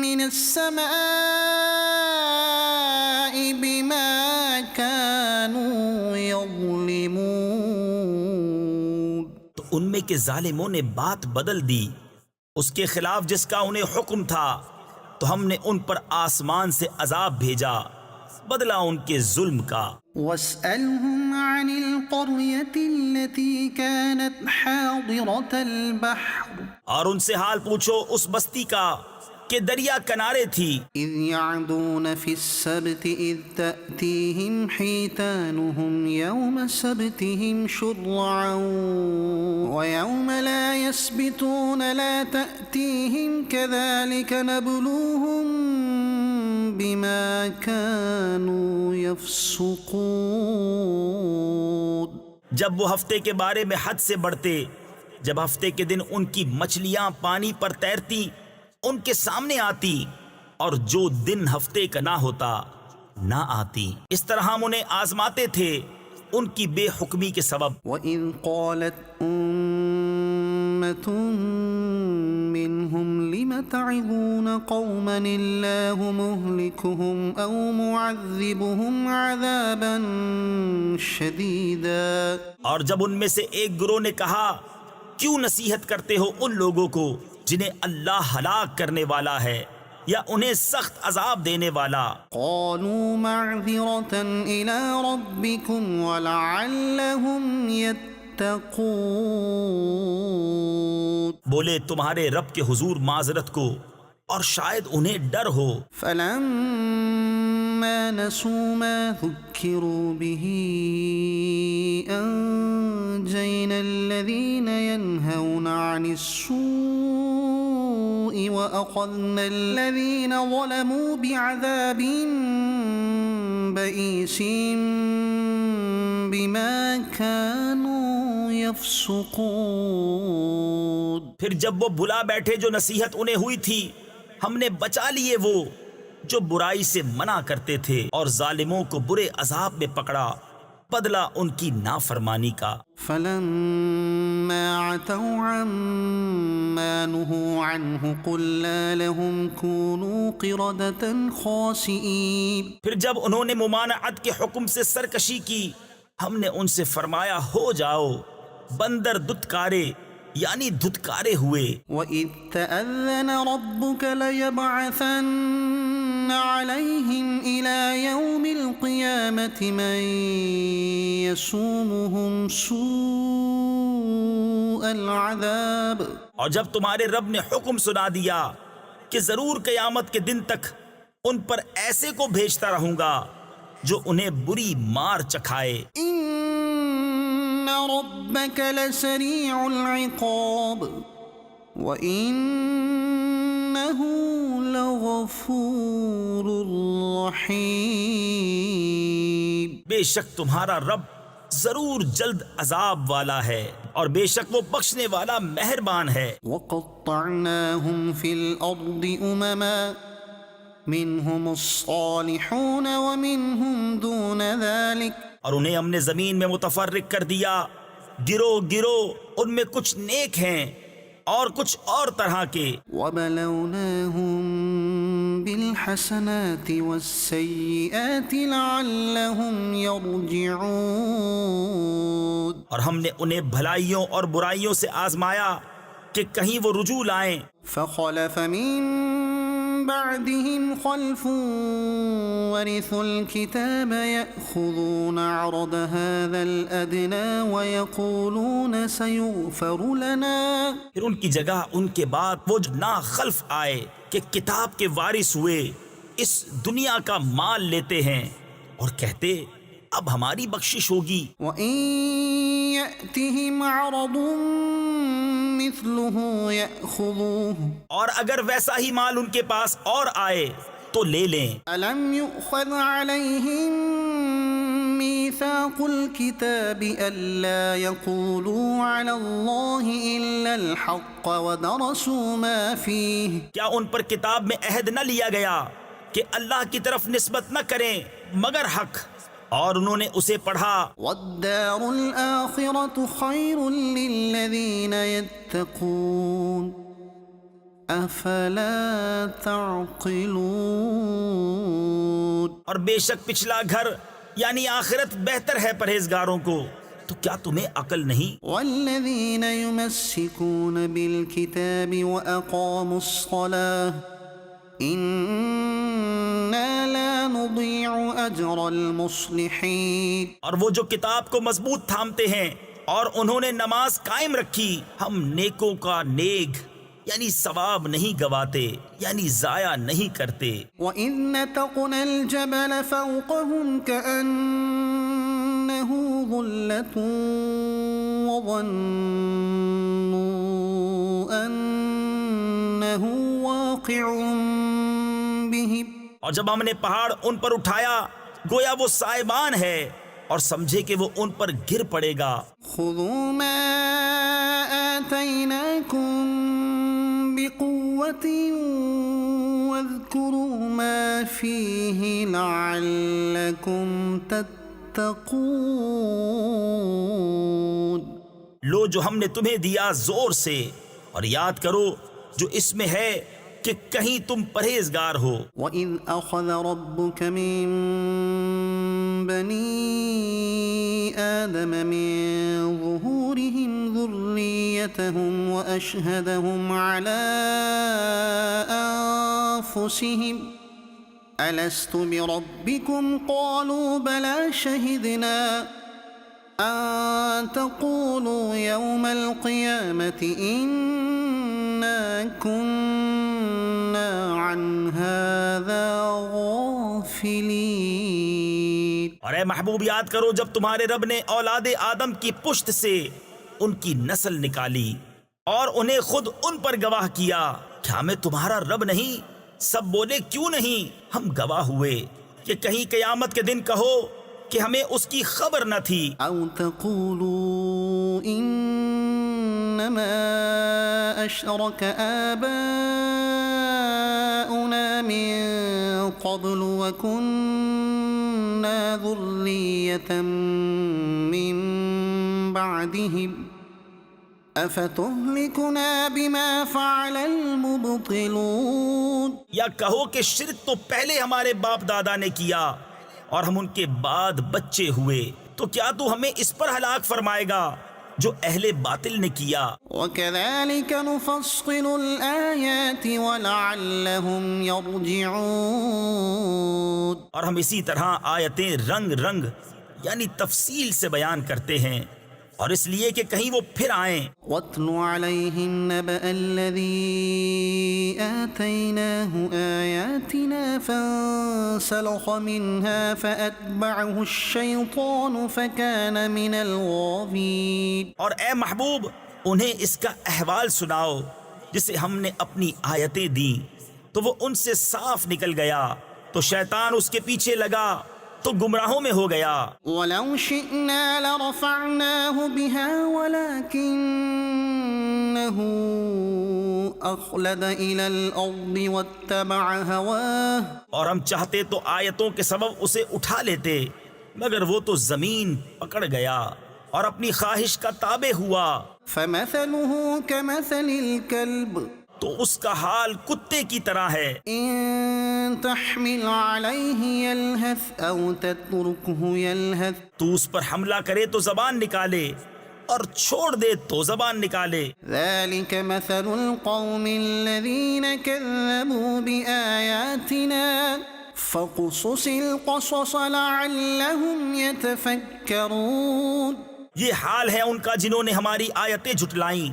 A: من السماء بما كانوا يظلمون.
B: تو ان میں کے ظالموں نے بات بدل دی اس کے خلاف جس کا انہیں حکم تھا، تو ہم نے ان پر آسمان سے عذاب بھیجا بدلہ ان کے ظلم کا.
A: واسألهم عن القرية التي كانت حاضرة البحر.
B: اور ان سے حال پوچھو اس بستی کا کہ دریا کنارے تھی.
A: إذ يعدون في السبت إذ تأتيهم حيتانهم يوم سبتهم شرعا ويوم لا يسبتون لا تأتيهم كذلك نبلوهم بما كانوا يفسقون.
B: جب وہ ہفتے کے بارے میں حد سے بڑھتے، جب ہفتے کے دن ان کی مچھلیاں پانی پر تیرتی ان کے سامنے آتی، اور جو دن ہفتے کا نہ ہوتا نہ آتی. اس طرح ہم انہیں آزماتے تھے ان کی بے حکمی کے سبب.
A: وَإِذْ قَالَتْ أُمَّةٌ مِّنْهُمْ لِمَ تَعِظُونَ قَوْمًا اللَّهُ مُهْلِكُهُمْ أَوْ مُعَذِّبُهُمْ عَذَابًا شَدِيدًا.
B: اور جب ان میں سے ایک گروہ نے کہا کیوں نصیحت کرتے ہو ان لوگوں کو جنہیں اللہ ہلاک کرنے والا ہے یا انہیں سخت عذاب دینے والا.
A: قالوا معذرة إلى ربكم ولعلهم يتقون.
B: بولے تمہارے رب کے حضور معذرت کو اور شاید انہیں ڈر ہو.
A: فلما نسوا ما ذكروا به أنجينا الذين ينهون عن السوء السوء وأخذنا الذين ظلموا بعذاب بئيس بما كانوا يفسقون۔
B: پھر جب وہ بھلا بیٹھے جو نصیحت انہیں ہوئی تھی، ہم نے بچا لیے وہ جو برائی سے منع کرتے تھے، اور ظالموں کو برے عذاب میں پکڑا بدلہ ان کی نافرمانی کا۔
A: فلما عتوا عما نهوا عنه قلنا لهم كونوا قردة خاسئين۔
B: پھر جب انہوں نے ممانعت کے حکم سے سرکشی کی، ہم نے ان سے فرمایا ہو جاؤ بندر دتکارے، یعنی دھتکارے ہوئے۔
A: وَإِذْ تَأَذَّنَ رَبُّكَ لَيَبْعَثَنَّ عَلَيْهِمْ إِلَى يَوْمِ الْقِيَامَةِ مَنْ يَسُومُهُمْ سُوءَ الْعَذَابِ۔
B: اور جب تمہارے رب نے حکم سنا دیا کہ ضرور قیامت کے دن تک ان پر ایسے کو بھیجتا رہوں گا جو انہیں بری مار چکھائے۔
A: إِنَّ رَبَّكَ لَسَرِيعُ الْعِقَابِ وَإِنَّهُ لَغَفُورٌ رَحِيمٌ۔
B: بے شک تمہارا رب ضرور جلد عذاب والا ہے، اور بے شک وہ بخشنے والا مہربان ہے۔
A: وَقَطَّعْنَاهُمْ فِي الْأَرْضِ أُمَمًا مِنْهُمُ الصَّالِحُونَ وَمِنْهُمْ دُونَ ذَلِكَ،
B: اور انہیں ہم نے زمین میں متفرق کر دیا گروہ گروہ، ان میں کچھ نیک ہیں اور کچھ اور طرح کے۔
A: وَبَلَوْنَاهُمْ بِالْحَسَنَاتِ وَالسَّيِّئَاتِ لَعَلَّهُمْ يَرْجِعُونَ،
B: اور ہم نے انہیں بھلائیوں اور برائیوں سے آزمایا کہ کہیں وہ رجوع لائیں۔
A: فَخَلَفَ مِن بَعْدِهِمْ خَلْفٌ وَرِثُوا الْكِتَابَ يَأْخُذُونَ عَرَضَ هَذَا الْأَدْنَىٰ وَيَقُولُونَ سَيُغْفَرُ لَنَا۔
B: پھر ان کی جگہ ان کے بعد وہ جو نا خلف آئے کہ کتاب کے وارث ہوئے، اس دنیا کا مال لیتے ہیں اور کہتے اب ہماری بخشش ہوگی۔
A: وَإِن يَأْتِهِمْ عَرَضٌ مِثْلُهُ يَأْخُذُوهُ،
B: اور اگر ویسا ہی مال ان کے پاس اور آئے تو لے لیں۔
A: أَلَمْ يُؤْخَذْ عَلَيْهِمْ مِيثَاقُ الْكِتَابِ أَلَّا يَقُولُوا عَلَى اللَّهِ إِلَّا الْحَقَّ وَدَرَسُوا مَا فِيهِ،
B: کیا ان پر کتاب میں عہد نہ لیا گیا کہ اللہ کی طرف نسبت نہ کریں مگر حق، اور انہوں نے اسے پڑھا۔
A: وَالدَّارُ الْآخِرَةُ خَيْرٌ لِّلَّذِينَ يَتَّقُونَ أَفَلَا تَعْقِلُونَ۔
B: اور بے شک پچھلا گھر یعنی آخرت بہتر ہے پرہیزگاروں کو، تو کیا تمہیں عقل نہیں؟
A: وَالَّذِينَ يُمَسِّكُونَ بِالْكِتَابِ وَأَقَامُوا الصَّلَاةَ إِنَّا لَا نُضِيعُ أَجْرَ الْمُصْلِحِينَ۔
B: اور وہ جو کتاب کو مضبوط تھامتے ہیں اور انہوں نے نماز قائم رکھی، ہم نیکوں کا نیک یعنی ثواب نہیں گواتے، یعنی ضائع نہیں کرتے۔
A: وَإِذْ نَتَقْنَا الْجَبَلَ فَوْقَهُمْ كَأَنَّهُ ظُلَّةٌ وَظَنُّوا أَنَّهُ واقع بِهِمْ،
B: اور جب ہم نے پہاڑ ان پر اٹھایا گویا وہ سائبان ہے، اور سمجھے کہ وہ ان پر گر پڑے گا۔
A: خُذُوا مَا آتَيْنَاكُمْ بِقُوَّةٍ وَاذْكُرُوا مَا فِيهِ لَعَلَّكُمْ تَتَّقُونَ۔
B: لو جو ہم نے تمہیں دیا زور سے، اور یاد کرو جو اس میں ہے کہ کہیں تم پرہیزگار ہو۔
A: وَإِذْ أَخَذَ رَبُّكَ مِن بَنِي آدَمَ مِن ظُهُورِهِمْ ذُرِّيَّتَهُمْ وَأَشْهَدَهُمْ عَلَىٰ أَنفُسِهِمْ أَلَسْتُ بِرَبِّكُمْ قَالُوا بَلَىٰ شَهِدْنَا أَن تَقُولُوا يَوْمَ الْقِيَامَةِ إِنَّا كُنَّا عَنْ هَٰذَا غَافِلِينَ۔
B: اور اے محبوب یاد کرو جب تمہارے رب نے اولاد آدم کی پشت سے ان کی نسل نکالی اور انہیں خود ان پر گواہ کیا کیا میں تمہارا رب نہیں؟ سب بولے کیوں نہیں؟ ہم گواہ ہوئے کہ کہیں قیامت کے دن کہو کہ ہمیں اس کی خبر نہ تھی۔
A: أو تقولوا إنما أشرك آباؤنا من قبل وكنا ذرية من بعدهم أفتهلكنا بما فعل المبطلون۔
B: یا کہو کہ شرک تو پہلے ہمارے باپ دادا نے کیا اور ہم ان کے بعد بچے ہوئے، تو کیا تو ہمیں اس پر ہلاک فرمائے گا جو اہل باطل نے کیا؟
A: وَكَذَلِكَ نُفَصِّلُ الْآيَاتِ وَلَعَلَّهُمْ يَرْجِعُونَ،
B: اور ہم اسی طرح آیتیں رنگ رنگ یعنی تفصیل سے بیان کرتے ہیں، اور اس لیے کہ کہیں وہ پھر آئیں۔
A: وَاتْلُ عَلَيْهِمْ نَبَأَ الَّذِي آتَيْنَاهُ آيَاتِنَا فَانسَلَخَ مِنْهَا فَأَتْبَعَهُ الشَّيْطَانُ فَكَانَ مِنَ الْغَاوِينَ۔
B: اور اے محبوب انہیں اس کا احوال سناؤ جسے ہم نے اپنی آیتیں دیں تو وہ ان سے صاف نکل گیا، تو شیطان اس کے پیچھے لگا تو گمراہوں میں ہو گیا۔
A: وَلَوْ شِئْنَا لَرَفَعْنَاهُ بِهَا وَلَكِنَّهُ أَخْلَدَ إِلَى الْأَرْضِ وَاتَّبَعَ هَوَاهُ،
B: اور ہم چاہتے تو آیتوں کے سبب اسے اٹھا لیتے، مگر وہ تو زمین پکڑ گیا اور اپنی خواہش کا تابع ہوا۔
A: فَمَثَلُهُ كَمَثَلِ الْكَلْبِ،
B: تو اس کا حال کتے کی طرح ہے،
A: إِن تَحْمِلْ عَلَيْهِ يَلْهَثْ أَوْ تَتْرُكْهُ يَلْهَثْ،
B: تو اس پر حملہ کرے تو زبان نکالے اور چھوڑ دے تو زبان نکالے۔
A: ذَلِكَ مَثَلُ الْقَوْمِ الَّذِينَ كَذَّبُوا بِآيَاتِنَا فَاقْصُصِ الْقَصَصَ لَعَلَّهُمْ يَتَفَكَّرُونَ۔
B: یہ حال ہے ان کا جنہوں نے ہماری آیتیں جھٹلائیں،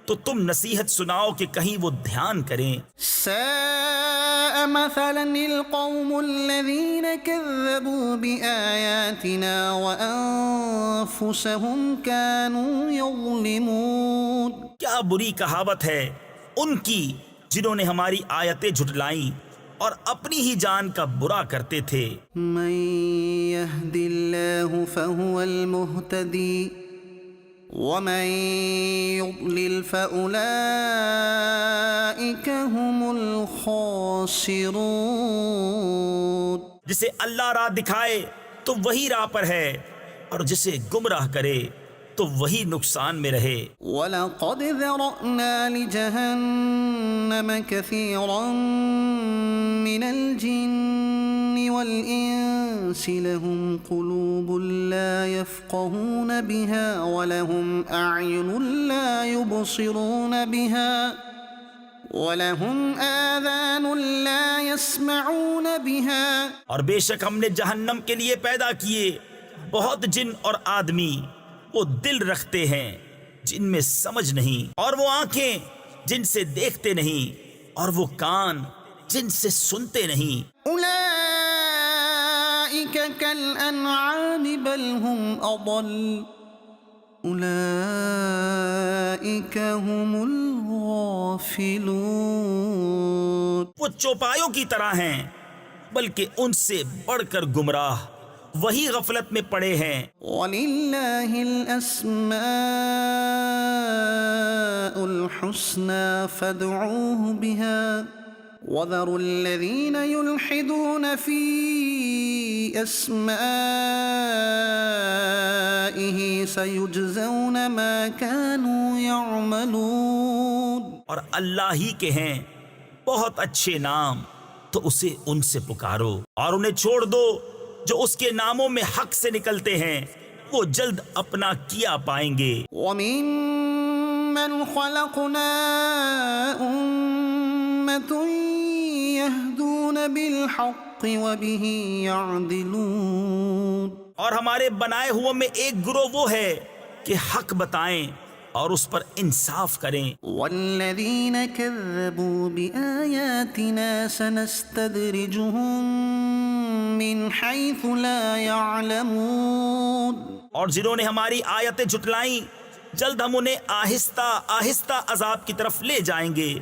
B: تو تم نصیحت سناؤ کہ کہیں وہ دھیان کریں۔
A: ساء مثلا القوم الذين كذبوا بآياتنا وأنفسهم كانوا يظلمون۔
B: کیا بری کہاوت ہے ان کی جنہوں نے ہماری آیتیں جھٹلائیں اور اپنی ہی جان کا برا کرتے تھے۔
A: من يهد الله فهو المهتدي ومن يضلل فأولئك هم الخاسرون۔
B: جسے اللہ راہ دکھائے تو وہی راہ پر ہے، اور جسے گمراہ کرے تو وہی نقصان میں رہے۔
A: وَلَقَدْ ذَرَأْنَا لِجَهَنَّمَ كَثِيرًا مِنَ الْجِنِّ وَالْإِنسِ لَهُمْ قُلُوبٌ لَا يَفْقَهُونَ بِهَا وَلَهُمْ أَعْيُنٌ لَا يُبْصِرُونَ بِهَا وَلَهُمْ آذَانٌ لَا يَسْمَعُونَ بِهَا۔
B: اور بے شک ہم نے جہنم کے لیے پیدا کیے بہت جن اور آدمی، وہ دل رکھتے ہیں جن میں سمجھ نہیں، اور وہ آنکھیں جن سے دیکھتے نہیں، اور وہ کان جن سے سنتے نہیں۔
A: أولئك كالأنعام بل هم أضل أولئك هم الغافلون۔
B: وہ چوپایوں کی طرح ہیں بلکہ ان سے بڑھ کر گمراہ وہی غفلت میں پڑے ہیں۔
A: وَلِلَّهِ الْأَسْمَاءُ الْحُسْنَى فَادْعُوهُ بِهَا وَذَرُوا الَّذِينَ يُلْحِدُونَ فِي أَسْمَائِهِ سَيُجْزَوْنَ مَا كَانُوا يَعْمَلُونَ۔
B: اور اللہ ہی کے ہیں بہت اچھے نام، تو اسے ان سے پکارو اور انہیں چھوڑ دو جو اس کے ناموں میں حق سے نکلتے ہیں، وہ جلد اپنا کیا پائیں گے۔
A: وَمِمَّنْ خَلَقْنَا أُمَّةٌ يَهْدُونَ بِالْحَقِّ وَبِهِ يَعْدِلُونَ۔
B: اور ہمارے بنائے ہوئے میں ایک گروہ وہ ہے کہ حق بتائیں اور اس پر انصاف کریں۔
A: وَالَّذِينَ كَذَّبُوا بِآيَاتِنَا سَنَسْتَدْرِجُهُم مِّنْ حَيْثُ لَا يَعْلَمُونَ۔
B: اور جنہوں نے ہماری آیتیں جھٹلائیں، جلد ہم انہیں آہستہ آہستہ عذاب کی طرف لے جائیں گے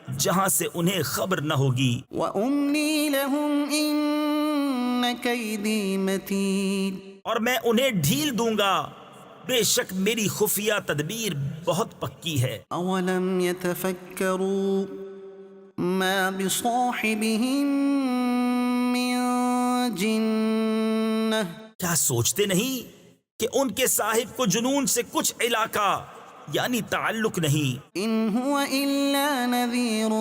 B: جہاں سے انہیں خبر نہ ہوگی.
A: وَأُمْلِي لَهُمْ إِنَّ كَيْدِي مَتِينٌ.
B: اور میں انہیں ڈھیل دوں گا، بے شک میری خفیہ تدبیر بہت پکی ہے.
A: أَوَلَمْ يَتَفَكَّرُوا مَا بِصَاحِبِهِم مِّن جِنَّةٍ.
B: کیا سوچتے نہیں کہ ان کے صاحب کو جنون سے کچھ علاقہ یعنی تعلق نہیں؟
A: إِنْ هُوَ إِلَّا نَذِيرٌ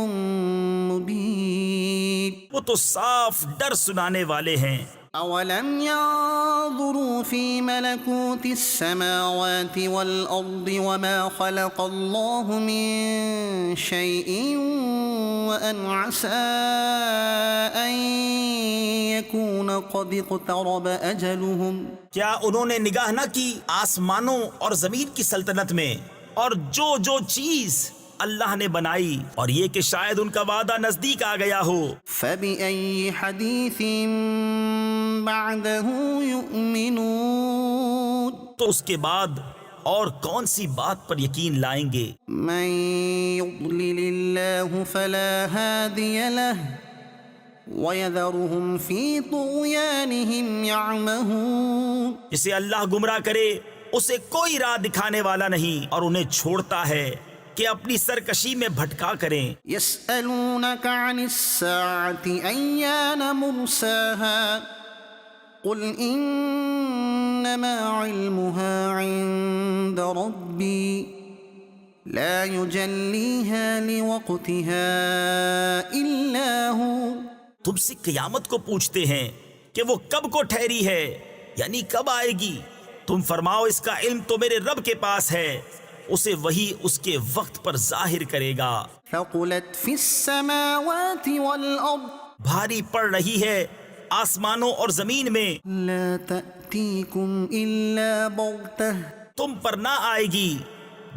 A: مُبِينٌ.
B: وہ تو صاف ڈر سنانے والے ہیں.
A: أَوَلَمْ يَنظُرُوا فِي مَلَكُوتِ السَّمَاوَاتِ وَالْأَرْضِ وَمَا خَلَقَ اللَّهُ مِن شَيْءٍ وَأَنْ عَسَىٰ أَن يَكُونَ قَدِ اقْتَرَبَ أَجَلُهُمْ.
B: کیا انہوں نے نگاہ نہ کی آسمانوں اور زمین کی سلطنت میں اور جو جو چیز اللہ نے بنائی، اور یہ کہ شاید ان کا وعدہ نزدیک آ گیا ہو.
A: فَبِأَيِّ حَدِيثٍ بَعْدَهُ يُؤْمِنُونَ.
B: تو اس کے بعد اور کون سی بات پر یقین لائیں گے؟
A: مَن يُضْلِلِ اللَّهُ فَلَا هَادِيَ لَهُ وَيَذَرُهُمْ فِي طُغْيَانِهِمْ يَعْمَهُونَ.
B: جسے اللہ گمراہ کرے اسے کوئی راہ دکھانے والا نہیں، اور انہیں چھوڑتا ہے کہ اپنی سرکشی میں بھٹکا کریں.
A: يَسْأَلُونَكَ عَنِ السَّاعَةِ أَيَّانَ مُرْسَاهَا قُلْ إِنَّمَا عِلْمُهَا عِندَ رَبِّي لَا يُجَلِّيهَا لِوَقْتِهَا إِلَّا هُوَ.
B: تم سے قیامت کو پوچھتے ہیں کہ وہ کب کو ٹھہری ہے، یعنی کب آئے گی. تم فرماؤ اس کا علم تو میرے رب کے پاس ہے، اسے وہی اس کے وقت پر ظاہر کرے گا.
A: ثقلت فی السماوات والارض
B: بھاری پڑ رہی ہے آسمانوں اور زمین میں،
A: لا تأتیکم الا بغتہ
B: تم پر نہ آئے گی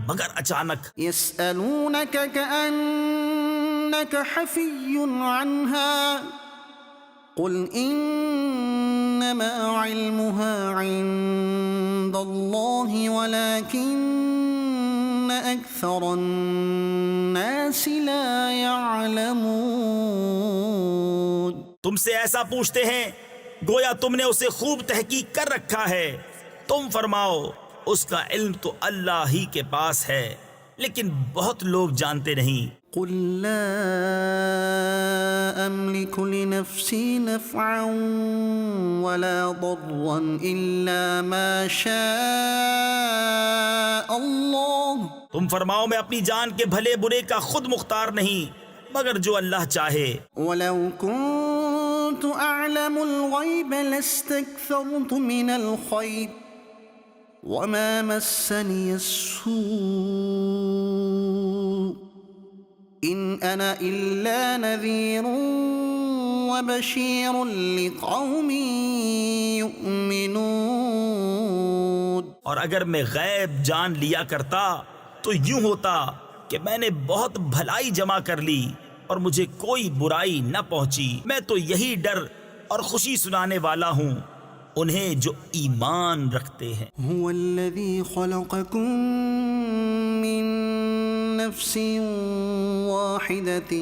B: مگر اچانک.
A: یسألونک کأنک حفی عنہا قل انما علمها عند اللہ ولكن اکثر الناس لا يعلمون.
B: تم سے ایسا پوچھتے ہیں گویا تم نے اسے خوب تحقیق کر رکھا ہے. تم فرماؤ اس کا علم تو اللہ ہی کے پاس ہے، لیکن بہت لوگ جانتے نہیں.
A: قل لا املك لنفسي نفعا ولا ضرا الا ما شاء الله.
B: تم فرماؤ میں اپنی جان کے بھلے برے کا خود مختار نہیں مگر جو اللہ چاہے.
A: ولو كنت اعلم الغيب لاستكثرت من الخير وما مسني السوء ان انا الا نذير وبشير لقوم يؤمنون.
B: اور اگر میں غیب جان لیا کرتا تو یوں ہوتا کہ میں نے بہت بھلائی جمع کر لی اور مجھے کوئی برائی نہ پہنچی. میں تو یہی ڈر اور خوشی سنانے والا ہوں انہیں جو ایمان رکھتے ہیں.
A: هو الذي خلقكم من نفس واحدة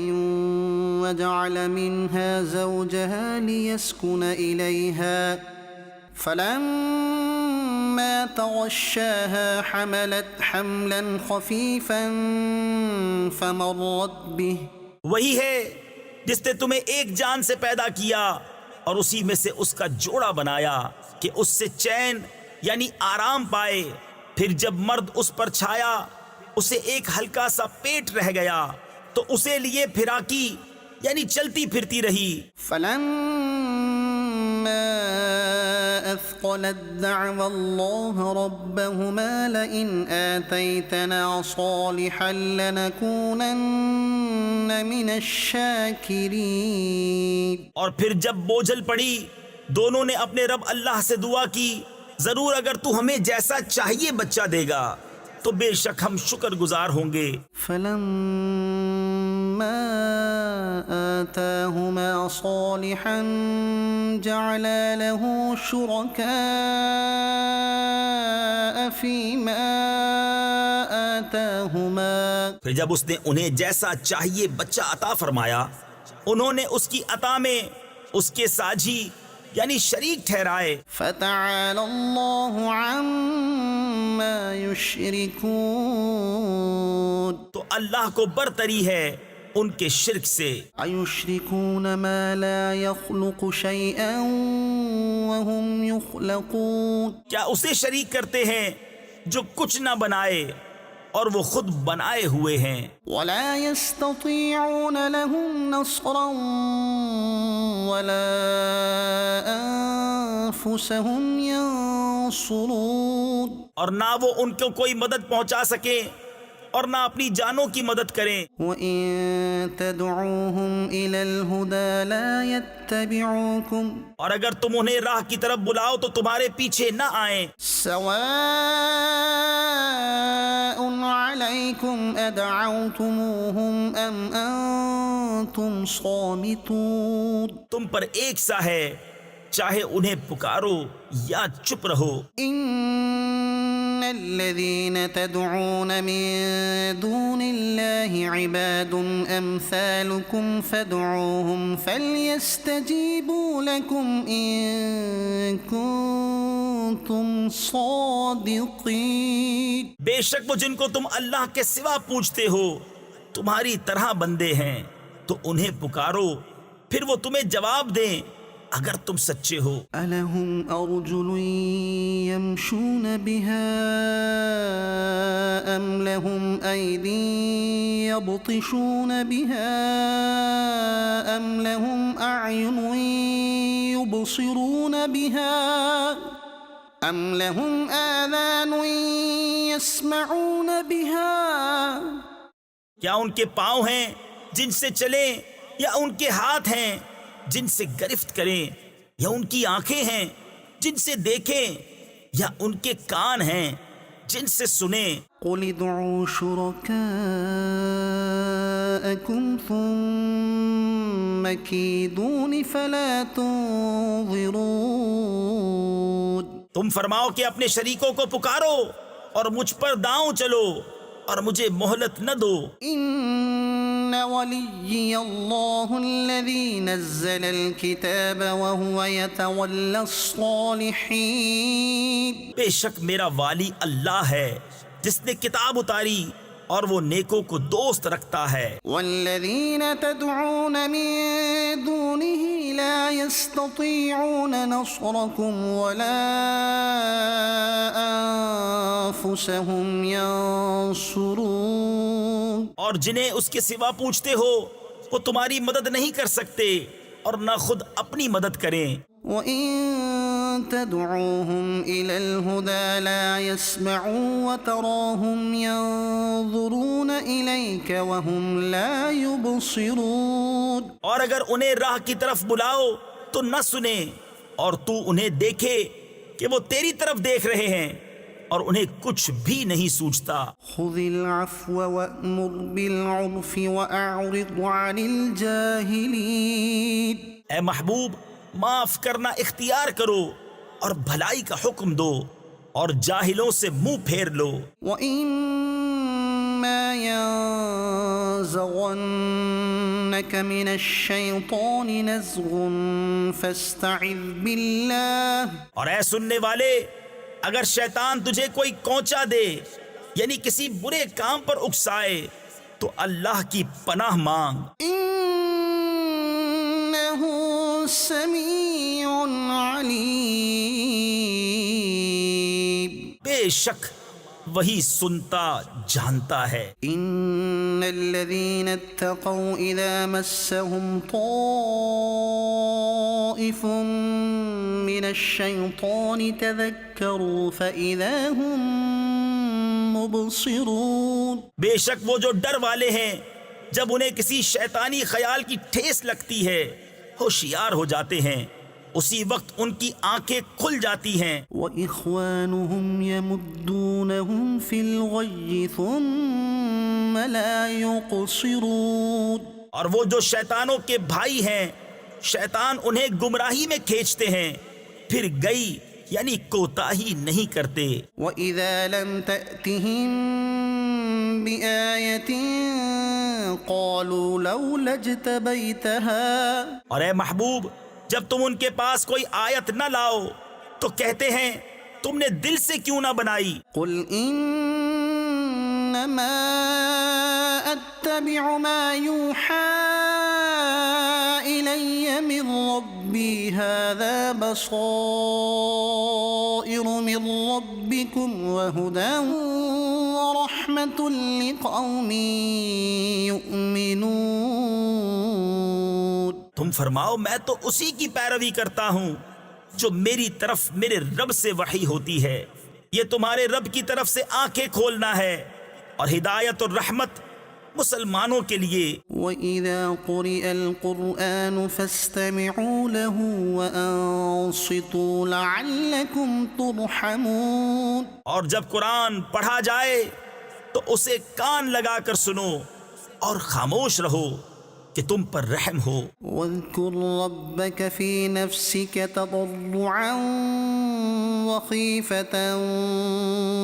A: وجعل منها زوجها ليسكن إليها فلما تغشاها حملت حملا خفيفا فمرت به.
B: وہی ہے جس نے تمہیں ایک جان سے پیدا کیا اور اسی میں سے اس کا جوڑا بنایا کہ اس سے چین یعنی آرام پائے. پھر جب مرد اس پر چھایا اسے ایک ہلکا سا پیٹ رہ گیا تو اسے لیے پھراکی یعنی چلتی پھرتی رہی.
A: فلما اثقلت دعوا الله ربهما لئن آتيتنا صالحا لنكونن من الشاكرين.
B: اور پھر جب بوجھل پڑی دونوں نے اپنے رب اللہ سے دعا کی ضرور اگر تو ہمیں جیسا چاہیے بچہ دے گا تو بے شک ہم شکر گزار ہوں گے.
A: فلما آتاهما صالحا جعلا له شركاء فيما آتاهما
B: پھر جب اس نے انہیں جیسا چاہیے بچہ عطا فرمایا، انہوں نے اس کی عطا میں اس کے ساجھی یعنی شریک ٹھہرائے۔
A: فتعالى الله عما يشركون
B: تو اللہ کو برتری ہے ان کے شرک سے۔
A: أيشركون ما لا يخلق شيئا وهم يخلقون
B: کیا اسے شریک کرتے ہیں جو کچھ نہ بنائے اور وہ خود بنائے ہوئے ہیں؟
A: ولا يستطيعون لهم نصرا ولا أنفسهم ينصرون
B: اور نہ وہ ان کو کوئی مدد پہنچا سکیں اور نہ اپنی جانوں کی مدد کریں۔
A: وإن تدعوهم إلى الهدى لا يتبعوكم
B: اور اگر تم انہیں راہ کی طرف بلاؤ تو تمہارے پیچھے نہ آئیں۔
A: سواء عليكم أدعوتموهم أم أنتم صامتون
B: تم پر ایک سا ہے، چاہے انہیں پکارو یا چپ رہو۔
A: إن الذين تدعون من دون الله عباد أمثالكم فادعوهم فليستجيبوا لكم إن كنتم صادقين۔
B: بے شک وہ جن کو تم اللہ کے سوا پوجتے ہو تمہاری طرح بندے ہیں، تو انہیں پکارو پھر وہ تمہیں جواب دیں اگر تم سچے ہو۔
A: ألهم أرجل يمشون بها أم لهم أيدي يبطشون بها أم لهم أعين يبصرون بها أم لهم آذان يسمعون بها
B: کیا ان کے پاؤں ہیں جن سے چلیں، یا ان کے ہاتھ ہیں جن سے گرفت کریں، یا ان کی آنکھیں ہیں جن سے دیکھیں، یا ان کے کان ہیں جن سے سنیں؟
A: قل ادعوا شركاءكم ثم كيدون فلا تنظرون۔
B: تم فرماؤ کہ اپنے شریکوں کو پکارو اور مجھ پر داؤں چلو اور مجھے مہلت نہ دو۔
A: إن وليي الله الذي نزل الكتاب وهو يتولى الصالحين۔
B: بے شک میرا والی اللہ ہے جس نے کتاب اتاری اور وہ نیکوں کو دوست رکھتا ہے۔
A: والذين تدعون من دونه لا يستطيعون نصركم ولا أنفسهم ينصرون۔
B: اور جنہیں اس کے سوا پوچھتے ہو وہ تمہاری مدد نہیں کر سکتے اور نہ خود اپنی مدد کریں۔
A: وإن تدعوهم إلى الهدى لا يسمعوا وتراهم ينظرون إليك وهم لا يبصرون۔
B: اور اگر انہیں راہ کی طرف بلاؤ تو نہ سنیں، اور تو انہیں دیکھے کہ وہ تیری طرف دیکھ رہے ہیں اور انہیں کچھ بھی نہیں سوچتا۔
A: خذ العفو وأمر بالعرف وأعرض عن الجاهلين۔
B: اے محبوب، معاف کرنا اختیار کرو اور بھلائی کا حکم دو اور جاہلوں سے منہ پھیر لو۔
A: وَإِمَّا يَنزَغَنَّكَ مِنَ الشَّيْطَانِ نَزْغٌ فَاسْتَعِذْ بِاللَّهِ۔
B: اور اے سننے والے، اگر شیطان تجھے کوئی کونچا دے یعنی کسی برے کام پر اکسائے تو اللہ کی پناہ مانگ۔
A: إِنَّهُ سَمِيعٌ عَلِيمٌ۔
B: بے شک وہی سنتا جانتا ہے۔
A: إِنَّ الَّذِينَ اتَّقَوْا إِذَا مَسَّهُمْ طَائِفٌ مِّنَ الشَّيْطَانِ تَذَكَّرُوا فَإِذَا هُمْ مُبْصِرُونَ۔
B: بے شک وہ جو ڈر والے ہیں جب انہیں کسی شیطانی خیال کی ٹھیس لگتی ہے ہوشیار ہو جاتے ہیں، اسی وقت ان کی آنکھیں کھل جاتی ہیں۔
A: وَإِخْوَانُهُمْ يَمُدُّونَهُمْ فِي الْغَيِّ ثُمَّ لَا يُقْصِرُونَ۔
B: اور وہ جو شیطانوں کے بھائی ہیں، شیطان انہیں گمراہی میں کھینچتے ہیں، پھر گئی یعنی کوتاہی نہیں کرتے۔
A: وَإِذَا لَمْ تَأْتِهِمْ بآية قالوا لولا اجتبيتها
B: اور اے محبوب جب تم ان کے پاس کوئی آیت نہ لاؤ تو کہتے ہیں تم نے دل سے کیوں نہ بنائی؟
A: قل انما اتبع ما يوحى الي من ربي هذا بصائر من ربكم وهدى ورحمة لقوم يؤمنون۔
B: تم فرماؤ میں تو اسی کی پیروی کرتا ہوں جو میری طرف میرے رب سے وحی ہوتی ہے، یہ تمہارے رب کی طرف سے آنکھیں کھولنا ہے اور ہدایت اور رحمت مسلمانوں کے لیے۔
A: وَإِذَا قُرِئَ الْقُرْآنُ فَاسْتَمِعُوا لَهُ وَأَنصِتُوا لَعَلَّكُمْ تُرْحَمُونَ۔
B: اور جب قرآن پڑھا جائے تو اسے کان لگا کر سنو اور خاموش رہو کہ تم پر رحم ہو۔
A: وَاذْكُرْ رَبَّكَ فِي نَفْسِكَ تَضَرُّعًا وَخِيفَةً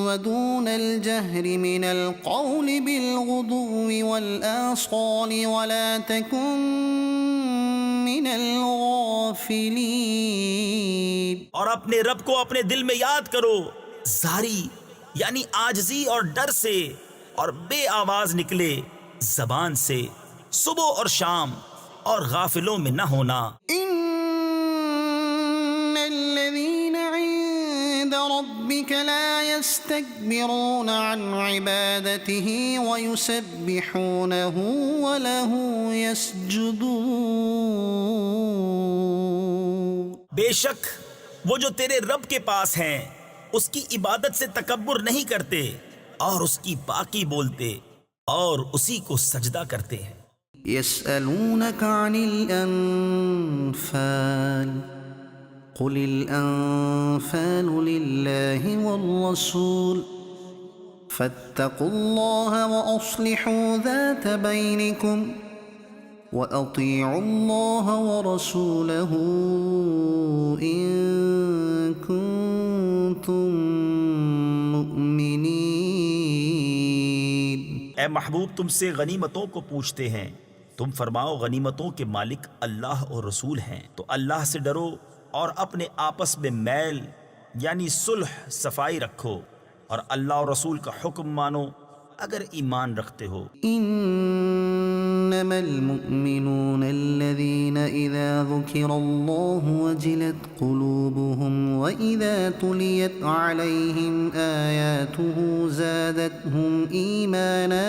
A: وَدُونَ الْجَهْرِ مِنَ الْقَوْلِ بِالْغُدُوِّ وَالْآصَالِ وَلَا تَكُن مِّنَ الْغَافِلِينَ۔
B: اور اپنے رب کو اپنے دل میں یاد کرو، زاری یعنی عاجزی اور ڈر سے، اور بے آواز نکلے زبان سے صبح اور شام، اور غافلوں میں نہ ہونا۔
A: ان الذين عند ربك لا يستكبرون عن عبادته ويسبحونه وله يسجدون۔
B: بے شک وہ جو تیرے رب کے پاس ہیں اس کی عبادت سے تکبر نہیں کرتے اور اس کی پاکی بولتے اور اسی کو سجدہ کرتے ہیں۔
A: يسألونك عن الأنفال قل الأنفال لله والرسول فاتقوا الله وأصلحوا ذات بينكم وأطيعوا الله ورسوله إن كنتم مؤمنين۔
B: اے محبوب تم سے غنیمتوں کو پوچھتے ہیں، تم فرماؤ غنیمتوں کے مالک اللہ اور رسول ہیں، تو اللہ سے ڈرو اور اپنے آپس میں میل یعنی صلح صفائی رکھو، اور اللہ اور رسول کا حکم مانو اگر ایمان رکھتے ہو۔
A: انما المؤمنون الذين اذا ذكر الله وجلت قلوبهم واذا تليت عليهم آياته زادتهم ايمانا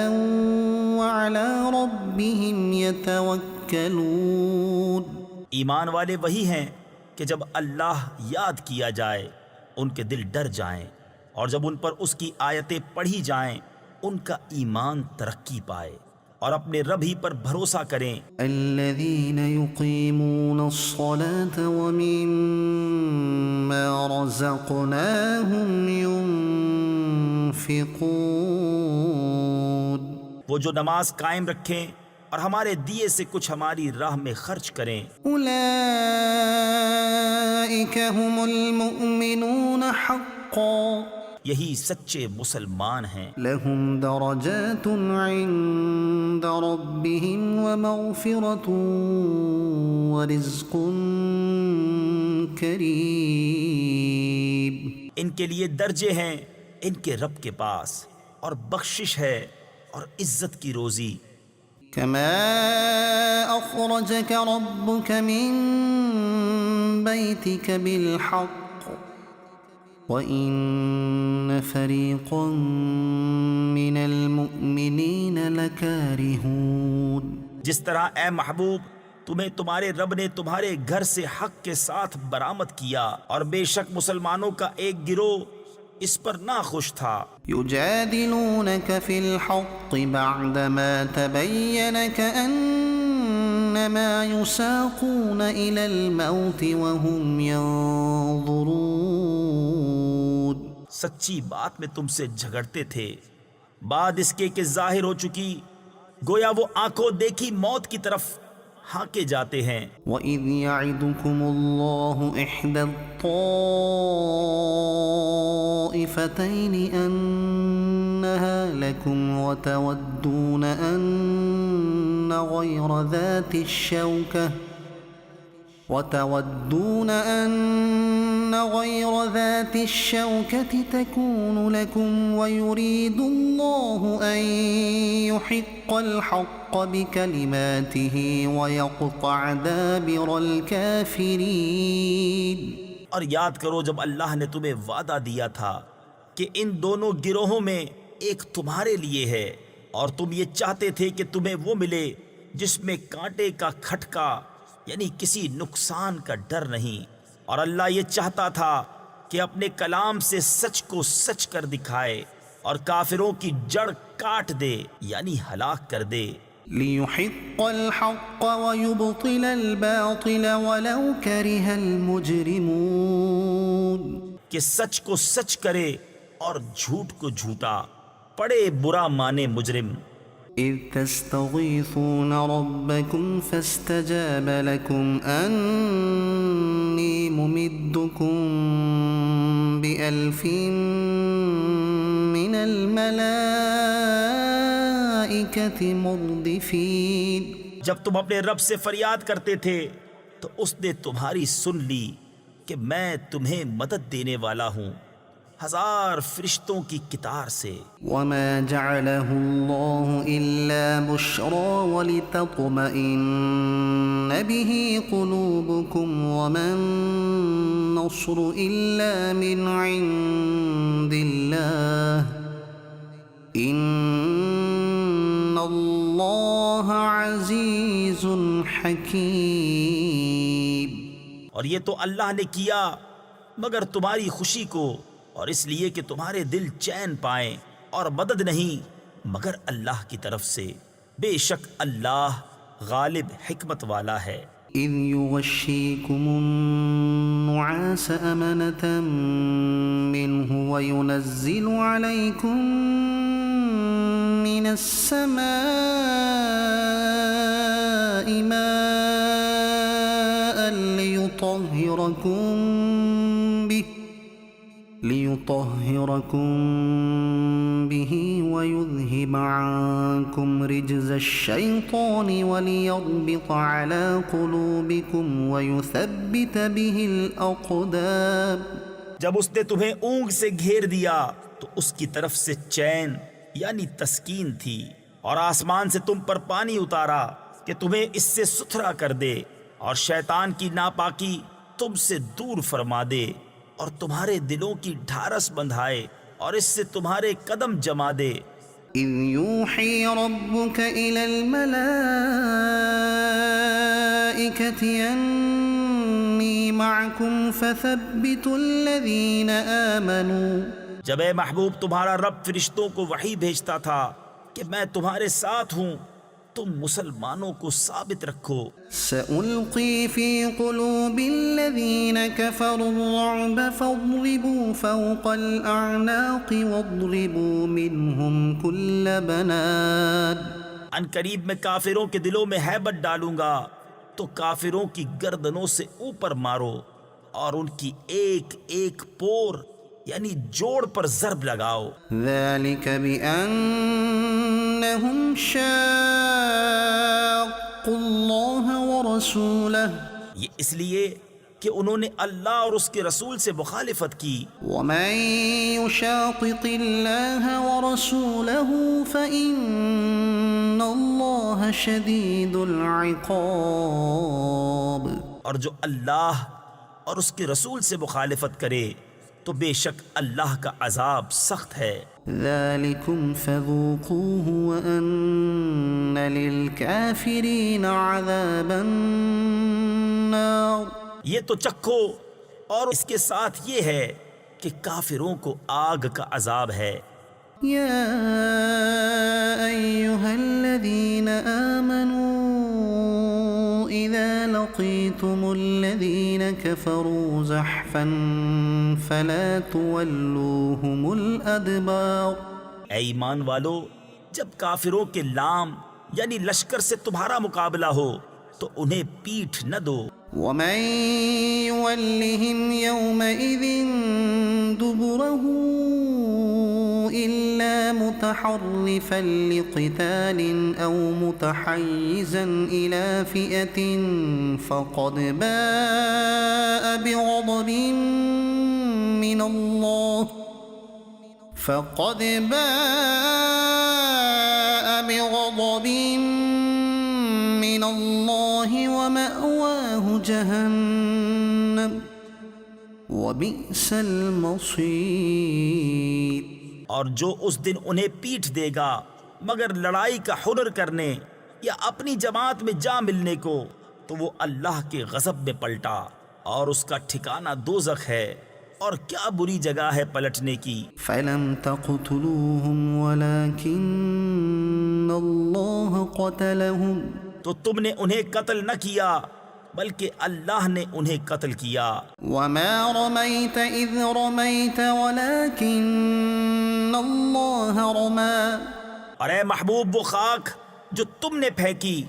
A: وعلى ربهم يتوكلون۔
B: ایمان والے وہی ہیں کہ جب اللہ یاد کیا جائے ان کے دل ڈر جائیں، اور جب ان پر اس کی آیتیں پڑھی جائیں ان کا ایمان ترقی پائے اور اپنے رب ہی پر بھروسہ کریں۔
A: الذين يقيمون الصلاة ومما رزقناهم ينفقون۔
B: وہ جو نماز قائم رکھیں اور ہمارے دیے سے کچھ ہماری راہ میں خرچ کریں۔
A: اولئك هم المؤمنون حقا،
B: یہی سچے مسلمان ہیں۔
A: لهم درجات عند ربهم ومغفرة ورزق کریم۔
B: ان کے لیے درجے ہیں ان کے رب کے پاس، اور بخشش ہے اور عزت کی روزی۔
A: كما أخرجك ربك من بيتك بالحق وإن فريقا من المؤمنين لكارهون۔
B: جس طرح اے محبوب تمہیں تمہارے رب نے تمہارے گھر سے حق کے ساتھ برآمد کیا، اور بے شک مسلمانوں کا ایک گروہ اس پر ناخوش تھا۔
A: يجادلونك في الحق بعدما تبين كأنما يساقون إلى الموت وهم ينظرون۔
B: سچی بات میں تم سے جھگڑتے تھے بعد اس کے کہ ظاہر ہو چکی، گویا وہ آنکھوں دیکھی موت کی طرف ہانکے جاتے ہیں۔
A: وَإِذْ يَعِدُكُمُ اللَّهُ إِحْدَى الطَّائِفَتَيْنِ أَنَّهَا يبدلونها لكم وتودون أن غير ذات الشوكة تكون لكم ويريد الله أن يحق الحق بكلماته ويقطع دابر الكافرين۔
B: اور یاد کرو جب اللہ نے تمہیں وعدہ دیا تھا کہ ان دونوں گروہوں میں ایک تمہارے لیے ہے، اور تم یہ چاہتے تھے کہ تمہیں وہ ملے جس میں کانٹے کا کھٹکا یعنی کسی نقصان کا ڈر نہیں، اور اللہ یہ چاہتا تھا کہ اپنے کلام سے سچ کو سچ کر دکھائے اور کافروں کی جڑ کاٹ دے یعنی ہلاک کر دے۔
A: لِيُحِقَّ الْحَقَّ وَيُبْطِلَ الْبَاطِلَ وَلَوْ كَرِهَ الْمُجْرِمُونَ،
B: کہ سچ کو سچ کرے اور جھوٹ کو جھوٹا، پڑے برا مانے مجرم۔
A: إِذْ تَسْتَغِيثُونَ رَبَّكُمْ فَاسْتَجَابَ لَكُمْ أَنِّي مُمِدُّكُمْ بِأَلْفٍ مِّنَ الْمَلَائِكَةِ مُرْدِفِينَ۔
B: جب تم اپنے رب سے فریاد کرتے تھے تو اس نے تمہاری سن لی کہ میں تمہیں مدد دینے والا ہوں 1000 فرشتوں کی قطار سے۔
A: وَمَا جَعَلَهُ اللَّهُ إِلَّا بُشْرَىٰ وَلِتَطْمَئِنَّ بِهِ قُلُوبُكُمْ وَمَا النَّصْرُ إِلَّا مِنْ عِندِ اللَّهِ إِنَّ اللَّهَ عَزِيزٌ حَكِيمٌ۔
B: اور یہ تو اللہ نے کیا مگر تمہاری خوشی کو، اور اس لیے کہ تمہارے دل چین پائیں، اور مدد نہیں مگر اللہ کی طرف سے، بے شک اللہ غالب حکمت والا ہے۔
A: إِذْ يُغَشِّيكُمُ النُّعَاسَ أَمَنَةً مِّنْهُ وَيُنَزِّلُ عَلَيْكُم مِّنَ السَّمَاءِ مَاءً لِيُطَهِّرَكُم بِهِ وَيُذْهِبَ عَنكُمْ رِجْزَ الشَّيْطَانِ وَلِيَرْبِطَ عَلَى قُلُوبِكُمْ وَيُثَبِّتَ بِهِ الْأَقْدَامَ۔
B: جب اس نے تمہیں اونگ سے گھیر دیا تو اس کی طرف سے چین یعنی تسکین تھی، اور آسمان سے تم پر پانی اتارا کہ تمہیں اس سے ستھرا کر دے اور شیطان کی ناپاکی تم سے دور فرما دے، اور تمہارے دلوں کی ڈھارس بندھائے اور اس سے تمہارے قدم جما دے۔
A: إِذْ يُوحِي رَبُّكَ إِلَى الْمَلَائِكَةِ أَنِّي مَعَكُمْ فَثَبِّتُوا الَّذِينَ آمَنُوا۔
B: جب اے محبوب تمہارا رب فرشتوں کو وحی بھیجتا تھا کہ میں تمہارے ساتھ ہوں، تم مسلمانوں کو ثابت رکھو۔
A: سَأُلْقِي فِي قُلُوبِ الَّذِينَ كَفَرُوا الرُّعْبَ فَاضْرِبُوا فَوْقَ الْأَعْنَاقِ وَاضْرِبُوا مِنْهُمْ كُلَّ بَنَانٍ۔
B: ان قریب میں کافروں کے دلوں میں ہیبت ڈالوں گا، تو کافروں کی گردنوں سے اوپر مارو اور ان کی ایک ایک پور یعنی جوڑ پر ضرب لگاؤ۔
A: ذَلِكَ بِأَنَّهُمْ شَاقُّوا اللَّهَ وَرَسُولَهُ،
B: یہ اس لیے کہ انہوں نے اللہ اور اس کے رسول سے مخالفت کی۔
A: وَمَن يُشَاقِقِ اللَّهَ وَرَسُولَهُ فَإِنَّ اللَّهَ شَدِيدُ الْعِقَابِ،
B: اور جو اللہ اور اس کے رسول سے مخالفت کرے تو بے شک اللہ کا عذاب سخت ہے۔
A: ذَلِكُمْ فَذُوقُوهُ وَأَنَّ لِلْكَافِرِينَ عَذَابَ النَّارِ۔
B: یہ تو چکھو، اور اس کے ساتھ یہ ہے کہ کافروں کو آگ کا عذاب ہے۔
A: يَا أَيُّهَا الَّذِينَ آمَنُوا إِذَا لَقِيتُمُ الَّذِينَ كَفَرُوا زَحْفًا فَلَا تُوَلُّوهُمُ الْأَدْبَارَ۔
B: اے ایمان والو، جب کافروں کے لام یعنی لشکر سے تمہارا مقابلہ ہو تو انہیں پیٹھ نہ دو۔
A: وَمَن يُوَلِّهِمْ يَوْمَئِذٍ دُبُرَهُ إِلَّا متحرفا لقتال أو متحيزا إلى فئة فقد باء بغضب من الله ومأواه جهنم وبئس المصير۔
B: اور جو اس دن انہیں پیٹھ دے گا مگر لڑائی کا ہنر کرنے یا اپنی جماعت میں جا ملنے کو، تو وہ اللہ کے غضب میں پلٹا اور اس کا ٹھکانہ دوزخ ہے، اور کیا بری جگہ ہے پلٹنے کی۔
A: فلم تقتلوهم ولكن الله قتلهم،
B: تو تم نے انہیں قتل نہ کیا بلکہ اللہ نے انہیں قتل کیا۔
A: وما رميت إذ رميت ولكن الله رمى،
B: اور اے محبوب وہ خاک جو تم نے پھینکی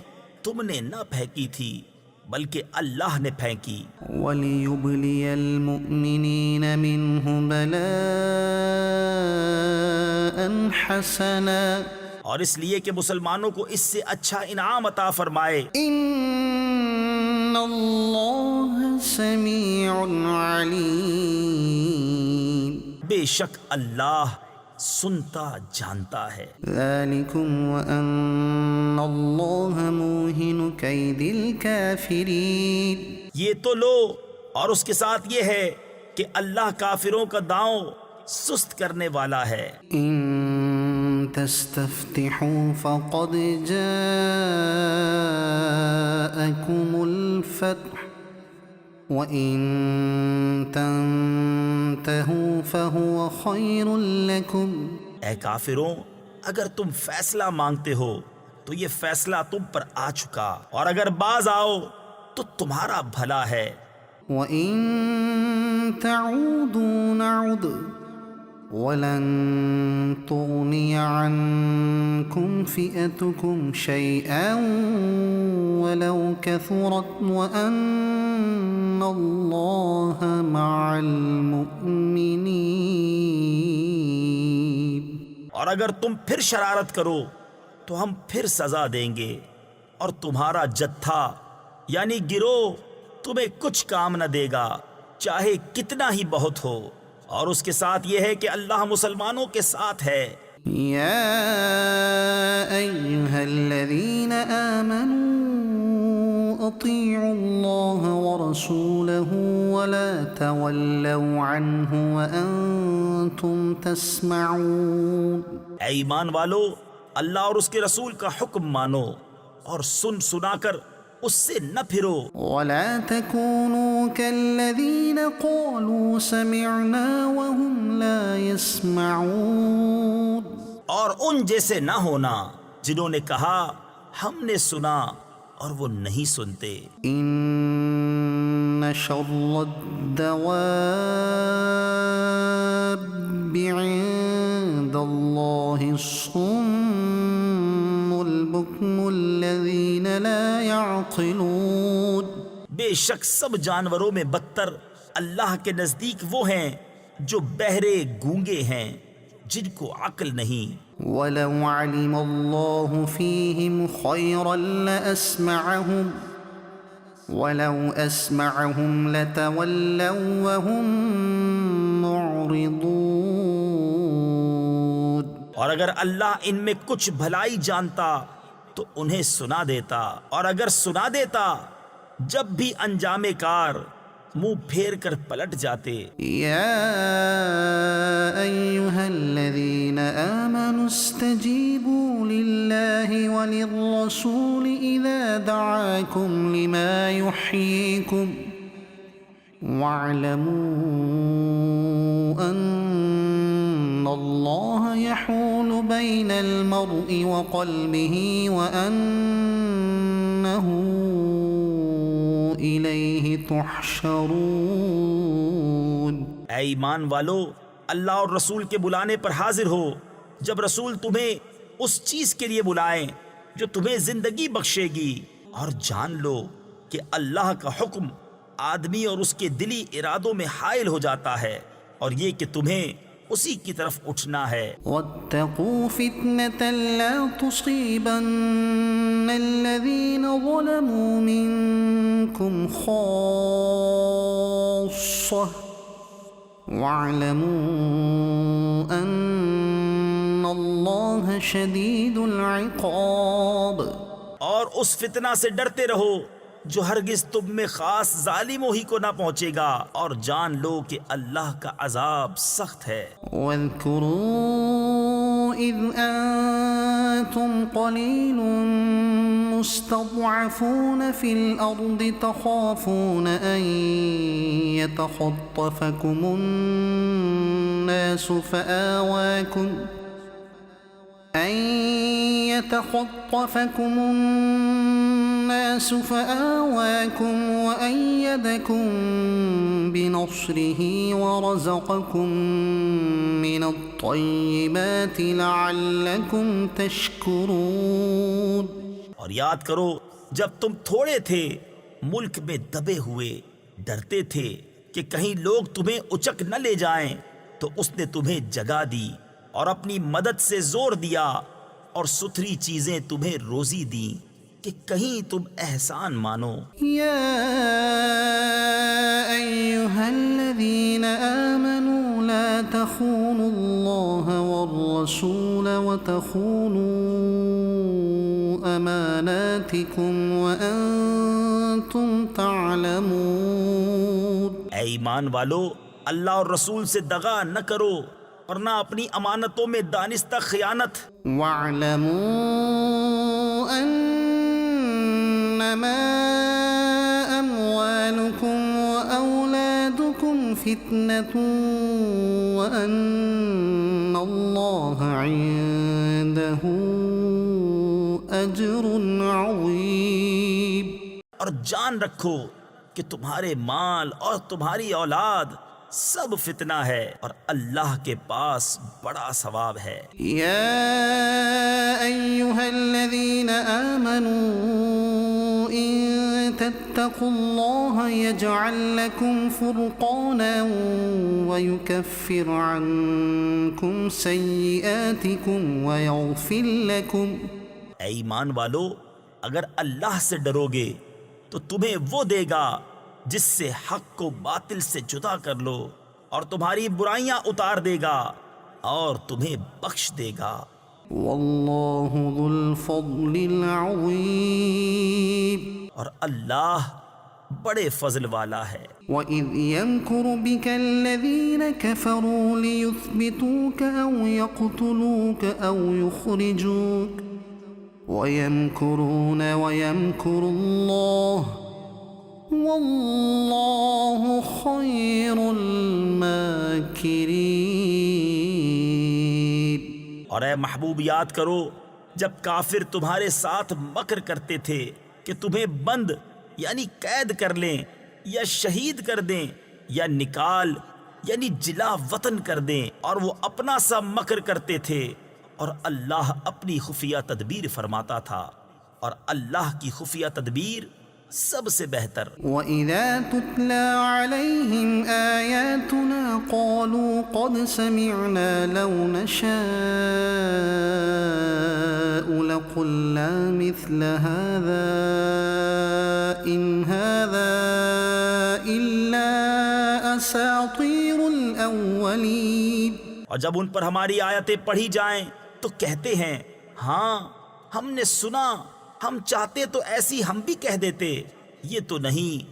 B: تم نے نہ پھینکی تھی بلکہ اللہ نے پھینکی۔
A: وليبلي المؤمنين منه بلاء حسنا،
B: اور اس لیے کہ مسلمانوں کو اس سے اچھا انعام عطا فرمائے۔
A: ان اللہ سمیع علیم،
B: بے شک اللہ سنتا جانتا ہے۔
A: ذالکم وان اللہ موہن کید الکافرین،
B: یہ تو لو، اور اس کے ساتھ یہ ہے کہ اللہ کافروں کا داؤں سست کرنے والا ہے۔
A: ان تستفتحوا فقد جاءکم الفتح وَإِن تَنْتَهُوا فَهُوَ خَيْرٌ لَكُمْ،
B: اے کافروں اگر تم فیصلہ مانگتے ہو تو یہ فیصلہ تم پر آ چکا، اور اگر باز آؤ تو تمہارا بھلا ہے۔
A: وَإِن تَعُودُوا نَعُدْ وَلَن تُغْنِيَ عَنكُمْ فِئَتُكُمْ شَيْئًا وَلَوْ كَثُرَتْ وَأَنَّ اللَّهَ مَعَ الْمُؤْمِنِينَ۔
B: اور اگر تم پھر شرارت کرو تو ہم پھر سزا دیں گے، اور تمہارا جتھا یعنی گروہ تمہیں کچھ کام نہ دے گا چاہے کتنا ہی بہت ہو، اور اس کے ساتھ یہ ہے کہ اللہ مسلمانوں کے ساتھ ہے۔
A: یا ایہا الذین آمنوا اطیعوا اللہ ورسولہ ولا تولوا عنہ وانتم تسمعون،
B: اے ایمان والو اللہ اور اس کے رسول کا حکم مانو اور سن سنا کر اس سے نہ پھرو۔
A: ولا تكونوا كالذين قالوا سمعنا وهم لا يسمعون،
B: اور ان جیسے نہ ہونا جنہوں نے کہا ہم نے سنا اور وہ نہیں سنتے۔
A: ان شر الدواب عند الله الصم البكم الذين لا يعقلون،
B: بے شک سب جانوروں میں بدتر اللہ کے نزدیک وہ ہیں جو بہرے گونگے ہیں جن کو عقل نہیں۔
A: ولو علم الله فيهم خيرا لأسمعهم ولو أسمعهم لتولوا وهم معرضون،
B: اور اگر اللہ ان میں کچھ بھلائی جانتا تو انہیں سنا دیتا، اور اگر سنا دیتا جب بھی انجام کار منہ پھیر کر پلٹ جاتے۔
A: یا ایہا الذین آمنوا استجیبوا للہ وللرسول اذا دعاکم لما یحییکم واعلموا ان اللہ یحول بین المرء وقلبہ وانہ الیہ تحشرون۔
B: اے ایمان والو اللہ اور رسول کے بلانے پر حاضر ہو، جب رسول تمہیں اس چیز کے لیے بلائیں جو تمہیں زندگی بخشے گی، اور جان لو کہ اللہ کا حکم آدمی اور اس کے دلی ارادوں میں حائل ہو جاتا ہے، اور یہ کہ تمہیں اسی کی طرف اٹھنا ہے۔
A: واتقوا فتنة لا تصيبن الذين ظلموا منكم خاصة واعلموا أن الله شديد العقاب۔
B: اور اس فتنہ سے ڈرتے رہو جو ہرگز تم میں خاص ظالموں ہی کو نہ پہنچے گا، اور جان لو کہ اللہ کا عذاب سخت ہے۔
A: واذكروا إذ أنتم قليل مستضعفون في الأرض تخافون أن يتخطفكم الناس فآواكم وأيدكم بنصره ورزقكم من الطيبات لعلكم تشكرون۔
B: اور یاد کرو جب تم تھوڑے تھے، ملک میں دبے ہوئے، ڈرتے تھے کہ کہیں لوگ تمہیں اچک نہ لے جائیں، تو اس نے تمہیں جگہ دی اور اپنی مدد سے زور دیا، اور ستھری چیزیں تمہیں روزی دیں کہ کہیں تم احسان مانو۔
A: يا أيها الذين آمنوا لا تخونوا الله والرسول وتخونوا أماناتكم وأنتم تعلمون۔
B: اے ایمان والو، اللہ اور رسول سے دغا نہ کرو، اور نہ اپنی امانتوں میں دانستہ خیانت۔
A: واعلموا انما اموالكم واولادكم فتنة وان الله عنده اجر عظيم۔
B: اور جان رکھو کہ تمہارے مال اور تمہاری اولاد سب فتنہ ہے، اور اللہ کے پاس بڑا ثواب ہے۔
A: يا أيها الذين آمنوا إن تتقوا الله يجعل لكم فرقانا ويكفر عنكم سيئاتكم ويغفر لكم۔
B: اے ایمان والو، اگر اللہ سے ڈرو گے تو تمہیں وہ دے گا جس سے حق کو باطل سے جدا کر لو، اور تمہاری برائیاں اتار دے گا، اور تمہیں بخش دے گا۔
A: واللہ ذو الفضل العظیم۔
B: اور اللہ بڑے فضل والا ہے۔
A: وَإِذْ يَمْكُرُ بِكَ الَّذِينَ كَفَرُوا لِيُثْبِتُوكَ أَوْ يَقْتُلُوكَ أَوْ يُخْرِجُوكَ وَيَمْكُرُونَ وَيَمْكُرُ اللَّهُ وَاللَّهُ خَيْرُ الْمَاكِرِينَ۔
B: اور اے محبوب یاد کرو جب کافر تمہارے ساتھ مکر کرتے تھے کہ تمہیں بند یعنی قید کر لیں، یا شہید کر دیں، یا نکال یعنی جلا وطن کر دیں، اور وہ اپنا سا مکر کرتے تھے، اور اللہ اپنی خفیہ تدبیر فرماتا تھا، اور اللہ کی خفیہ تدبیر سب سے بہتر۔
A: وَإِذَا تُتْلَى عَلَيْهِمْ آيَاتُنَا قَالُوا قَدْ سَمِعْنَا لَوْ نَشَاءُ لَقُلْنَا مِثْلَ هَذَا إِنْ هَذَا إِلَّا أَسَاطِيرُ الْأَوَّلِينَ۔
B: اور جب ان پر ہماری آیتیں پڑھی جائیں تو کہتے ہیں، ہاں ہم نے سنا، ہم چاہتے تو ایسی ہم بھی کہہ دیتے، یہ تو نہیں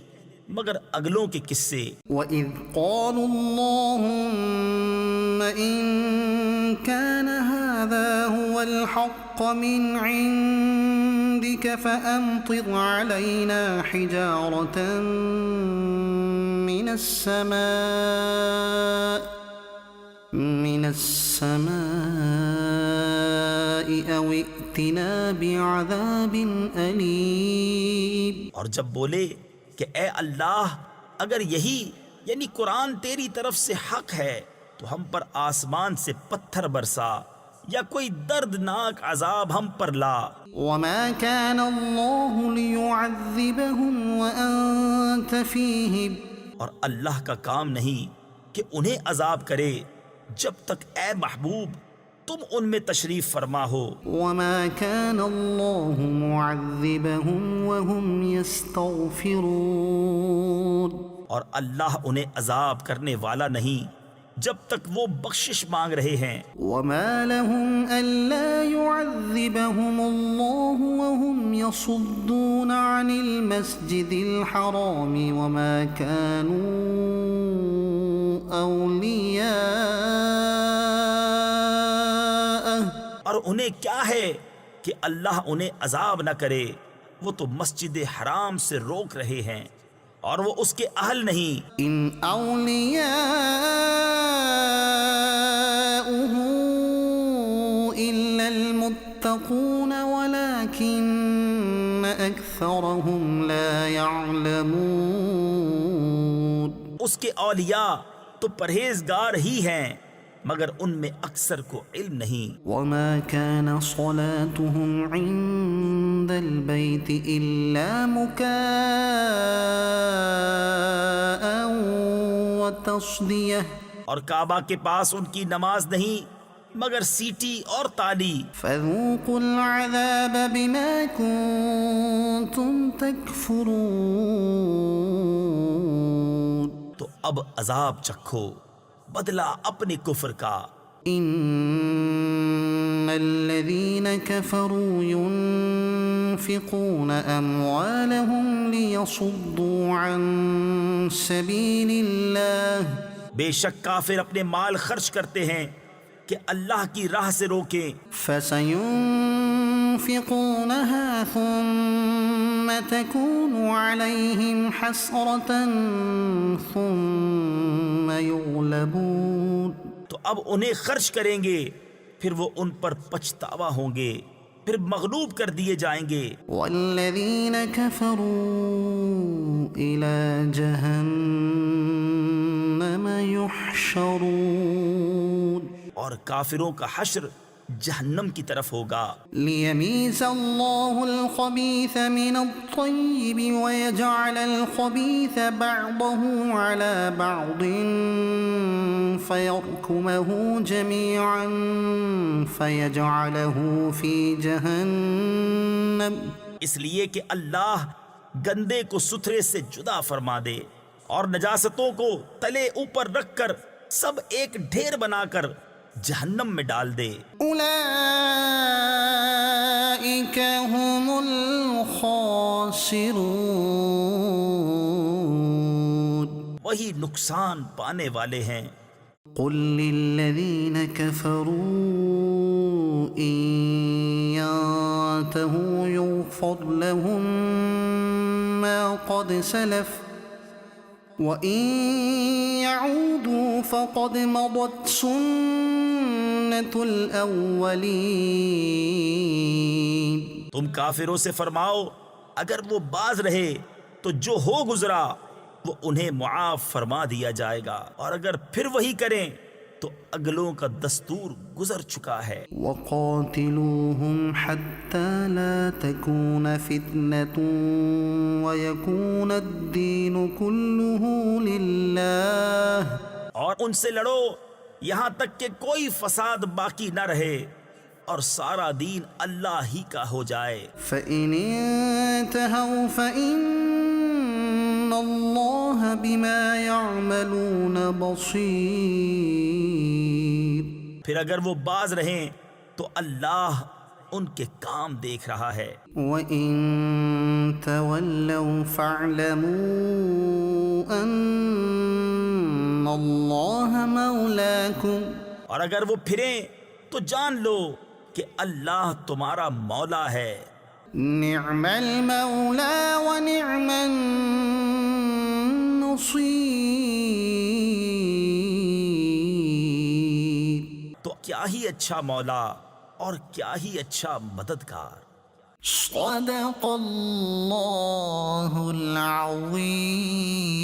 B: مگر اگلوں کے قصے۔
A: وَإِذْ قَالُوا اللَّهُمَّ إِن كَانَ هَذَا هُوَ الْحَقَّ مِنْ عِندِكَ فَأَمْطِرْ عَلَيْنَا حِجَارَةً مِّنَ السَّمَاءِ أَوْ ائْتِنَا بِعَذَابٍ أَلِيمٍ۔
B: اور جب بولے کہ اے اللہ، اگر یہی یعنی قرآن تیری طرف سے حق ہے تو ہم پر آسمان سے پتھر برسا، یا کوئی دردناک عذاب ہم پر لا۔
A: وَمَا كَانَ اللَّهُ لِيُعَذِّبَهُمْ وَأَنْتَ فِيهِمْ۔
B: اور اللہ کا کام نہیں کہ انہیں عذاب کرے جب تک اے محبوب تم ان میں تشریف فرما ہو.
A: وما كان الله معذبهم وهم يستغفرون.
B: اور اللہ انہیں عذاب کرنے والا نہیں جب تک وہ بخشش مانگ رہے ہیں.
A: وما لهم ألا يعذبهم الله وهم يصدون عن المسجد الحرام وما كانوا أولياءه.
B: اور انہیں کیا ہے کہ اللہ انہیں عذاب نہ کرے، وہ تو مسجد حرام سے روک رہے ہیں اور وہ اس کے اہل نہیں.
A: إن أولياؤه إلا المتقون ولكن أكثرهم لا يعلمون.
B: اس کے اولیاء تو پرہیزگار ہی ہیں مگر ان میں اکثر کو علم نہیں.
A: وما كان صلاتهم عند البيت إلا مكاء وتصدية.
B: اور کعبہ کے پاس ان کی نماز نہیں مگر سیٹی اور تالی.
A: فذوقوا العذاب بما كنتم تكفرون.
B: تو اب عذاب چکھو بدلہ اپنے کفر کا.
A: إن الذين كفروا ينفقون أموالهم ليصدوا عن سبيل الله.
B: بے شک کافر اپنے مال خرچ کرتے ہیں کہ اللہ کی راہ سے روکیں.
A: فسينفقونها ثم تكون عليهم حسرة ثم يغلبون.
B: تو اب انہیں خرچ کریں گے پھر وہ ان پر پچھتاوا ہوں گے پھر مغلوب کر دیے جائیں گے.
A: والذين كفروا إلى جهنم يحشرون.
B: اور کافروں کا حشر جہنم کی طرف ہوگا.
A: ليميز الله الخبيث من الطيب ويجعل الخبيث بعضه على بعض فيركمه جميعا فيجعله في جهنم.
B: اس لیے کہ اللہ گندے کو ستھرے سے جدا فرما دے اور نجاستوں کو تلے اوپر رکھ کر سب ایک ڈھیر بنا کر جہنم میں ڈال دے.
A: أولئك هم الخاسرون.
B: وہی نقصان پانے والے ہیں.
A: قل للذين كفروا إن ينتهوا يغفر لهم ما قد سلف وَإِن يَعُودُوا فَقَدْ مَضَتْ سُنَّةُ الْأَوَّلِينَ.
B: تم کافروں سے فرماؤ اگر وہ باز رہے تو جو ہو گزرا وہ انہیں معاف فرما دیا جائے گا اور اگر پھر وہی کریں تو اگلوں کا دستور گزر چکا ہے.
A: وَقَاتِلُوهُمْ حَتَّى لَا تَكُونَ فِتْنَةٌ وَيَكُونَ الدِّينُ كُلُّهُ لِلَّهِ.
B: اور ان سے لڑو یہاں تک کہ کوئی فساد باقی نہ رہے اور سارا دین اللہ ہی کا ہو جائے.
A: فَإِنِ انْتَهَوْا فَإِنَّ اللَّهَ بِمَا يَعْمَلُونَ بَصِيرٌ.
B: پھر اگر وہ باز رہیں تو اللہ ان کے کام دیکھ رہا ہے.
A: وَإِن تَوَلَّوْا فَاعْلَمُوا أَنَّ اللَّهَ مَوْلَاكُمْ.
B: اور اگر وہ پھریں تو جان لو کہ اللہ تمہارا مولا ہے.
A: نعم المولى ونعم النصير.
B: تو کیا ہی اچھا مولا اور کیا ہی اچھا مددگار.
A: صدق اللہ العظیم.